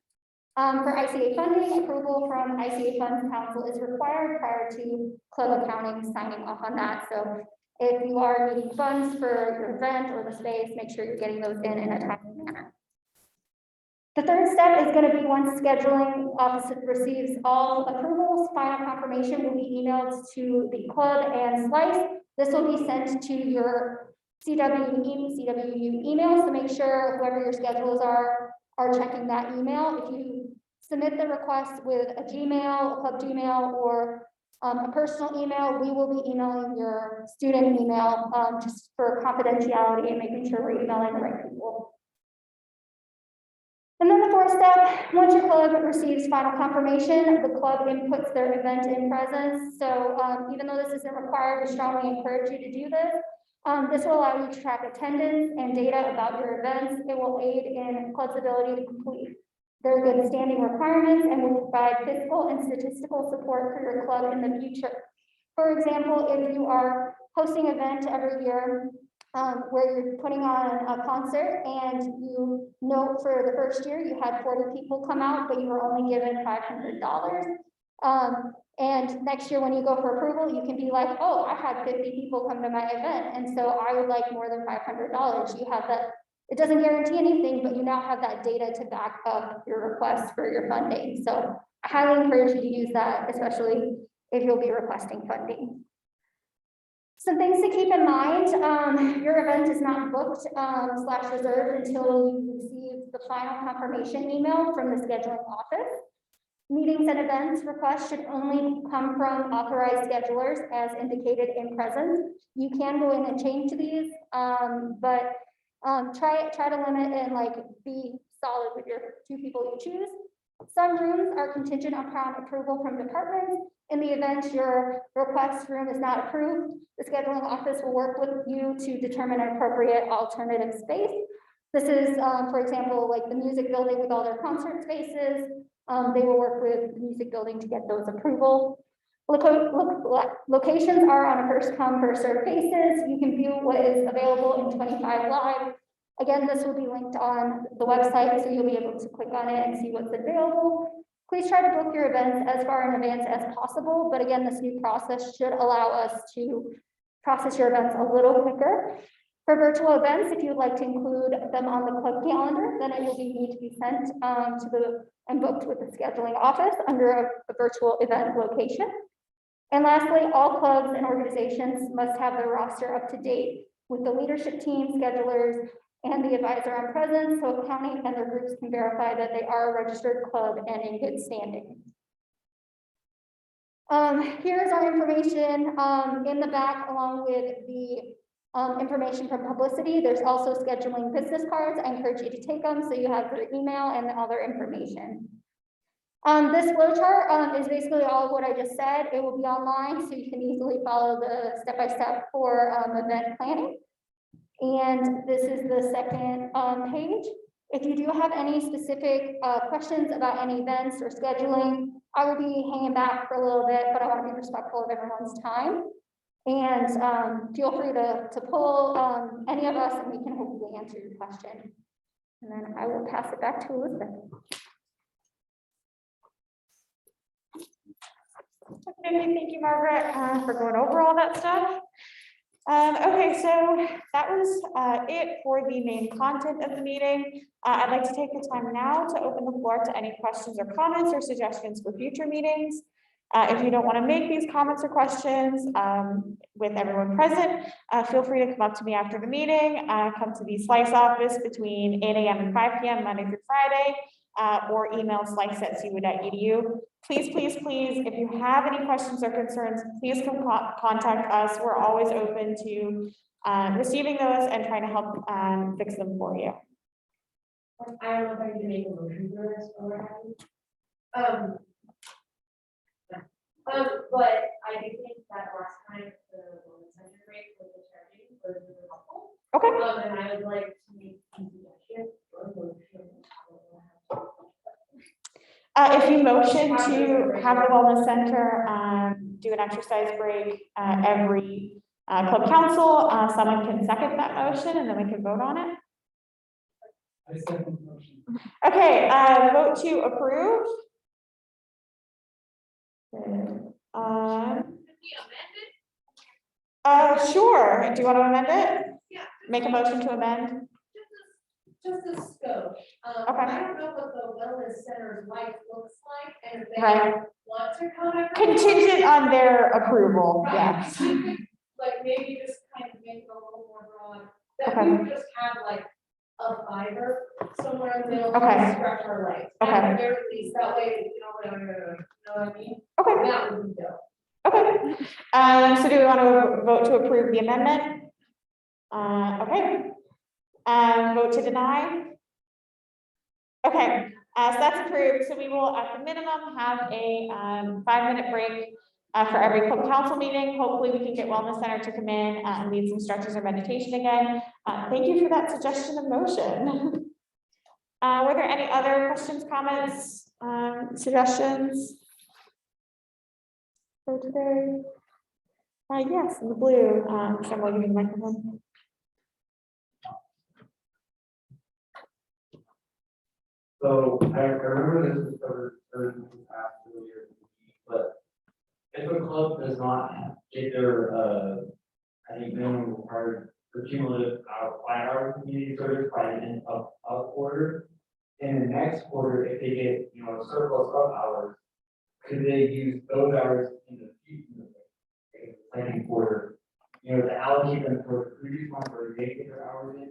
For ICA funding, approval from ICA Funds Council is required prior to club accounting signing off on that. So if you are needing funds for your event or the space, make sure you're getting those in a timely manner. The third step is going to be once scheduling office receives all approvals, final confirmation will be emailed to the club and Slice. This will be sent to your CWU email, so make sure whoever your schedules are checking that email. If you submit the request with a Gmail, a club Gmail, or a personal email, we will be emailing your student email just for confidentiality and making sure we're emailing the right people. And then the fourth step, once your club receives final confirmation, the club inputs their event in presence. So even though this isn't required, we strongly encourage you to do this. This will allow you to track attendance and data about your events. It will aid in club's ability to complete their good standing requirements and will provide fiscal and statistical support for your club in the future. For example, if you are hosting an event every year, where you're putting on a concert and you note for the first year you had 40 people come out, but you were only given $500. And next year when you go for approval, you can be like, oh, I had 50 people come to my event, and so I would like more than $500. You have that. It doesn't guarantee anything, but you now have that data to back up your request for your funding. So I highly encourage you to use that, especially if you'll be requesting funding. Some things to keep in mind, your event is not booked / reserved until you receive the final confirmation email from the scheduling office. Meetings and events requests should only come from authorized schedulers as indicated in present. You can go in and change these, but try to limit and like be solid with your 2 people you choose. Some rooms are contingent upon approval from departments. In the event your request room is not approved, the scheduling office will work with you to determine an appropriate alternative space. This is, for example, like the music building with all their concert spaces. They will work with the music building to get those approval. Locations are on a first come, first served basis. You can view what is available in 25 Live. Again, this will be linked on the website, so you'll be able to click on it and see what's available. Please try to book your events as far in advance as possible, but again, this new process should allow us to process your events a little quicker. For virtual events, if you'd like to include them on the club calendar, then it will need to be sent and booked with the scheduling office under a virtual event location. And lastly, all clubs and organizations must have their roster up to date with the leadership team, schedulers, and the advisor on presence, so county and their groups can verify that they are a registered club and in good standing. Here's our information in the back, along with the information from Publicity. There's also scheduling business cards. I encourage you to take them so you have their email and all their information. This flow chart is basically all of what I just said. It will be online, so you can easily follow the step-by-step for event planning. And this is the second page. If you do have any specific questions about any events or scheduling, I will be hanging back for a little bit, but I want to be respectful of everyone's time. And feel free to pull any of us, and we can hopefully answer your question. And then I will pass it back to Elizabeth. Okay, thank you, Margaret, for going over all that stuff. Okay, so that was it for the main content of the meeting. I'd like to take the time now to open the floor to any questions or comments or suggestions for future meetings. If you don't want to make these comments or questions with everyone present, feel free to come up to me after the meeting, come to the Slice office between 8 a.m. and 5 p.m. Monday through Friday, or email slice@cwu.edu. Please, please, please, if you have any questions or concerns, please come contact us. We're always open to receiving those and trying to help fix them for you. I don't know if I can make a motion for this or what have you. But I do think that last time the women's center rate with the charging was really helpful. Okay. And I would like to make some suggestions. If you motion to have the wellness center do an exercise break every club council, someone can second that motion and then we can vote on it. I second the motion. Okay, vote to approve. Sure. Do you want to amend it? Yeah. Make a motion to amend? Just the scope. Okay. I don't know what the wellness center's life looks like, and if they Right. want to come every Contingent on their approval, Right. yes. You could, like, maybe just kind of make it a little more broad, that Okay. we would just have like a fiber somewhere in the middle Okay. to stretch our legs. Okay. At the very least, that way, you know what I mean? Okay. That would be dope. Okay. So do we want to vote to approve the amendment? Okay. Vote to deny? Okay, so that's approved. So we will, at the minimum, have a 5-minute break for every club council meeting. Hopefully we can get Wellness Center to come in and lead some stretches or meditation again. Thank you for that suggestion of motion. Were there any other questions, comments, suggestions for today? Yes, in the blue. Someone give me the microphone. So I remember this was covered earlier, but if a club does not get their, I think minimum required for cumulative 5 hours community service by the end of quarter, in the next quarter, if they get, surplus of hours, could they use those hours in the second quarter, to allocate them for the previous month where they get their hours in,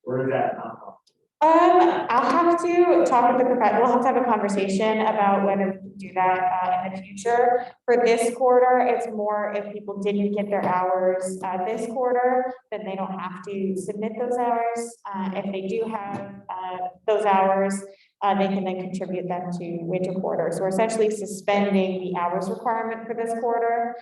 or is that not possible? I'll have to talk with the professor, we'll have to have a conversation about whether we can do that, in the future. For this quarter, it's more if people didn't get their hours, this quarter, then they don't have to submit those hours. If they do have, those hours, they can then contribute them to winter quarter. So we're essentially suspending the hours requirement for this quarter.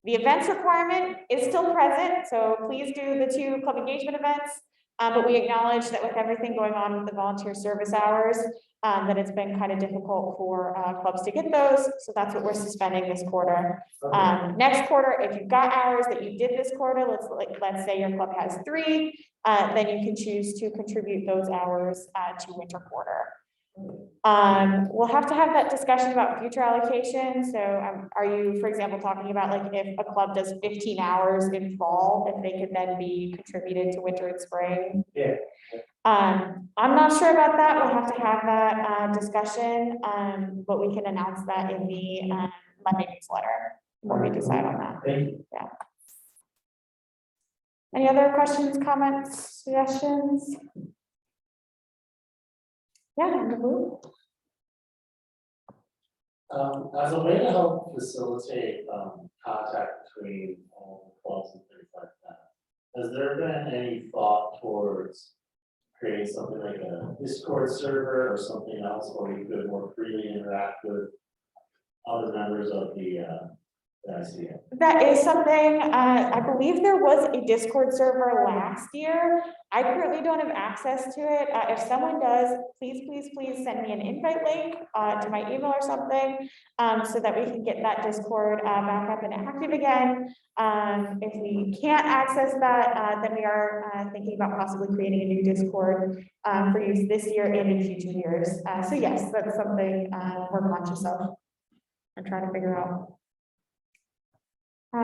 The events requirement is still present, so please do the 2 club engagement events. But we acknowledge that with everything going on with the volunteer service hours, that it's been kind of difficult for clubs to get those. So that's what we're suspending this quarter. Next quarter, if you've got hours that you did this quarter, let's say your club has 3, then you can choose to contribute those hours to winter quarter. We'll have to have that discussion about future allocation. So are you, for example, talking about like if a club does 15 hours in fall, if they could then be contributed to winter and spring? Yeah. I'm not sure about that. We'll have to have that discussion, but we can announce that in the Monday newsletter when we decide on that. Thank you. Yeah. Any other questions, comments, suggestions? Yeah, Andrew. As a way to help facilitate contact between clubs and things like that, has there been any thought towards creating something like a Discord server or something else where you could more freely interact with other members of the ICA? That is something, I believe there was a Discord server last year. I currently don't have access to it. If someone does, please send me an invite link to my email or something, so that we can get that Discord back up and active again. If we can't access that, then we are thinking about possibly creating a new Discord for use this year and in future years. So yes, that's something we're conscious of and trying to figure out.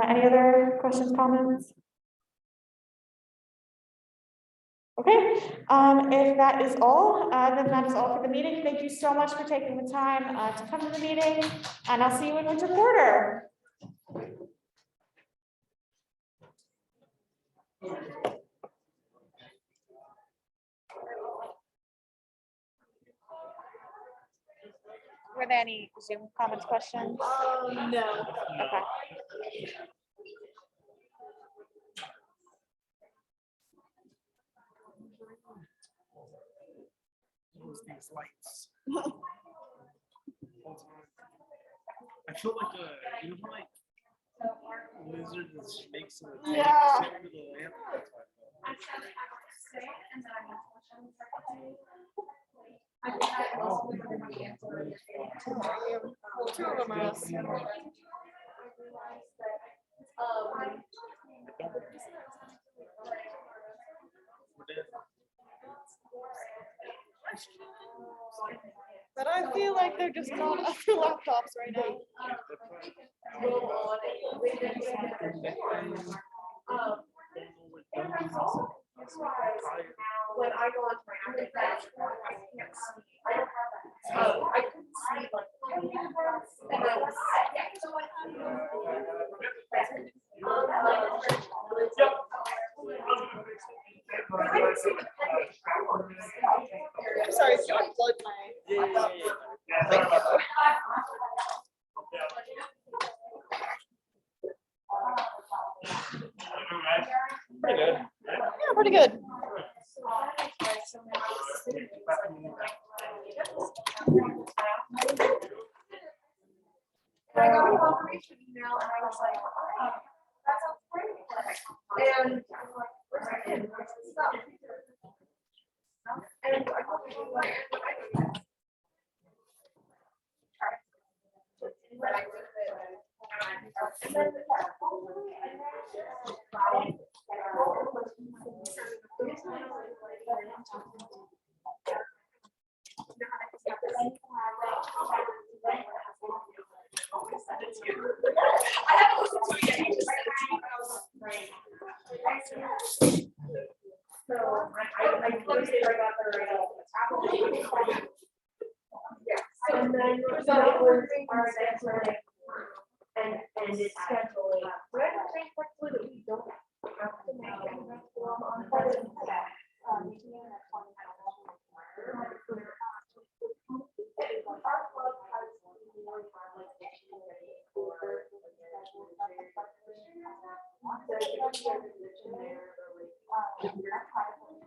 Any other questions, comments? Okay, if that is all, then that is all for the meeting. Thank you so much for taking the time to come to the meeting, and I'll see you in winter quarter. Were there any Zoom comments, questions? No. Okay. Use these lights. I feel like a, you know, like lizard that makes a Yeah. sound of the lamp. Two of them are us. But I feel like they're just going off their laptops right now. When I go onto my active dashboard, I can't see. I don't have that. I couldn't see like. And I was. I'm sorry, can I plug my? Thank you. Pretty good. Yeah, pretty good. I got a confirmation email and I was like, oh, that sounds great. And I was like, where's my kid? Where's the stuff? And I told like, and then and it's scheduling. But I don't think that we don't have to make it on direct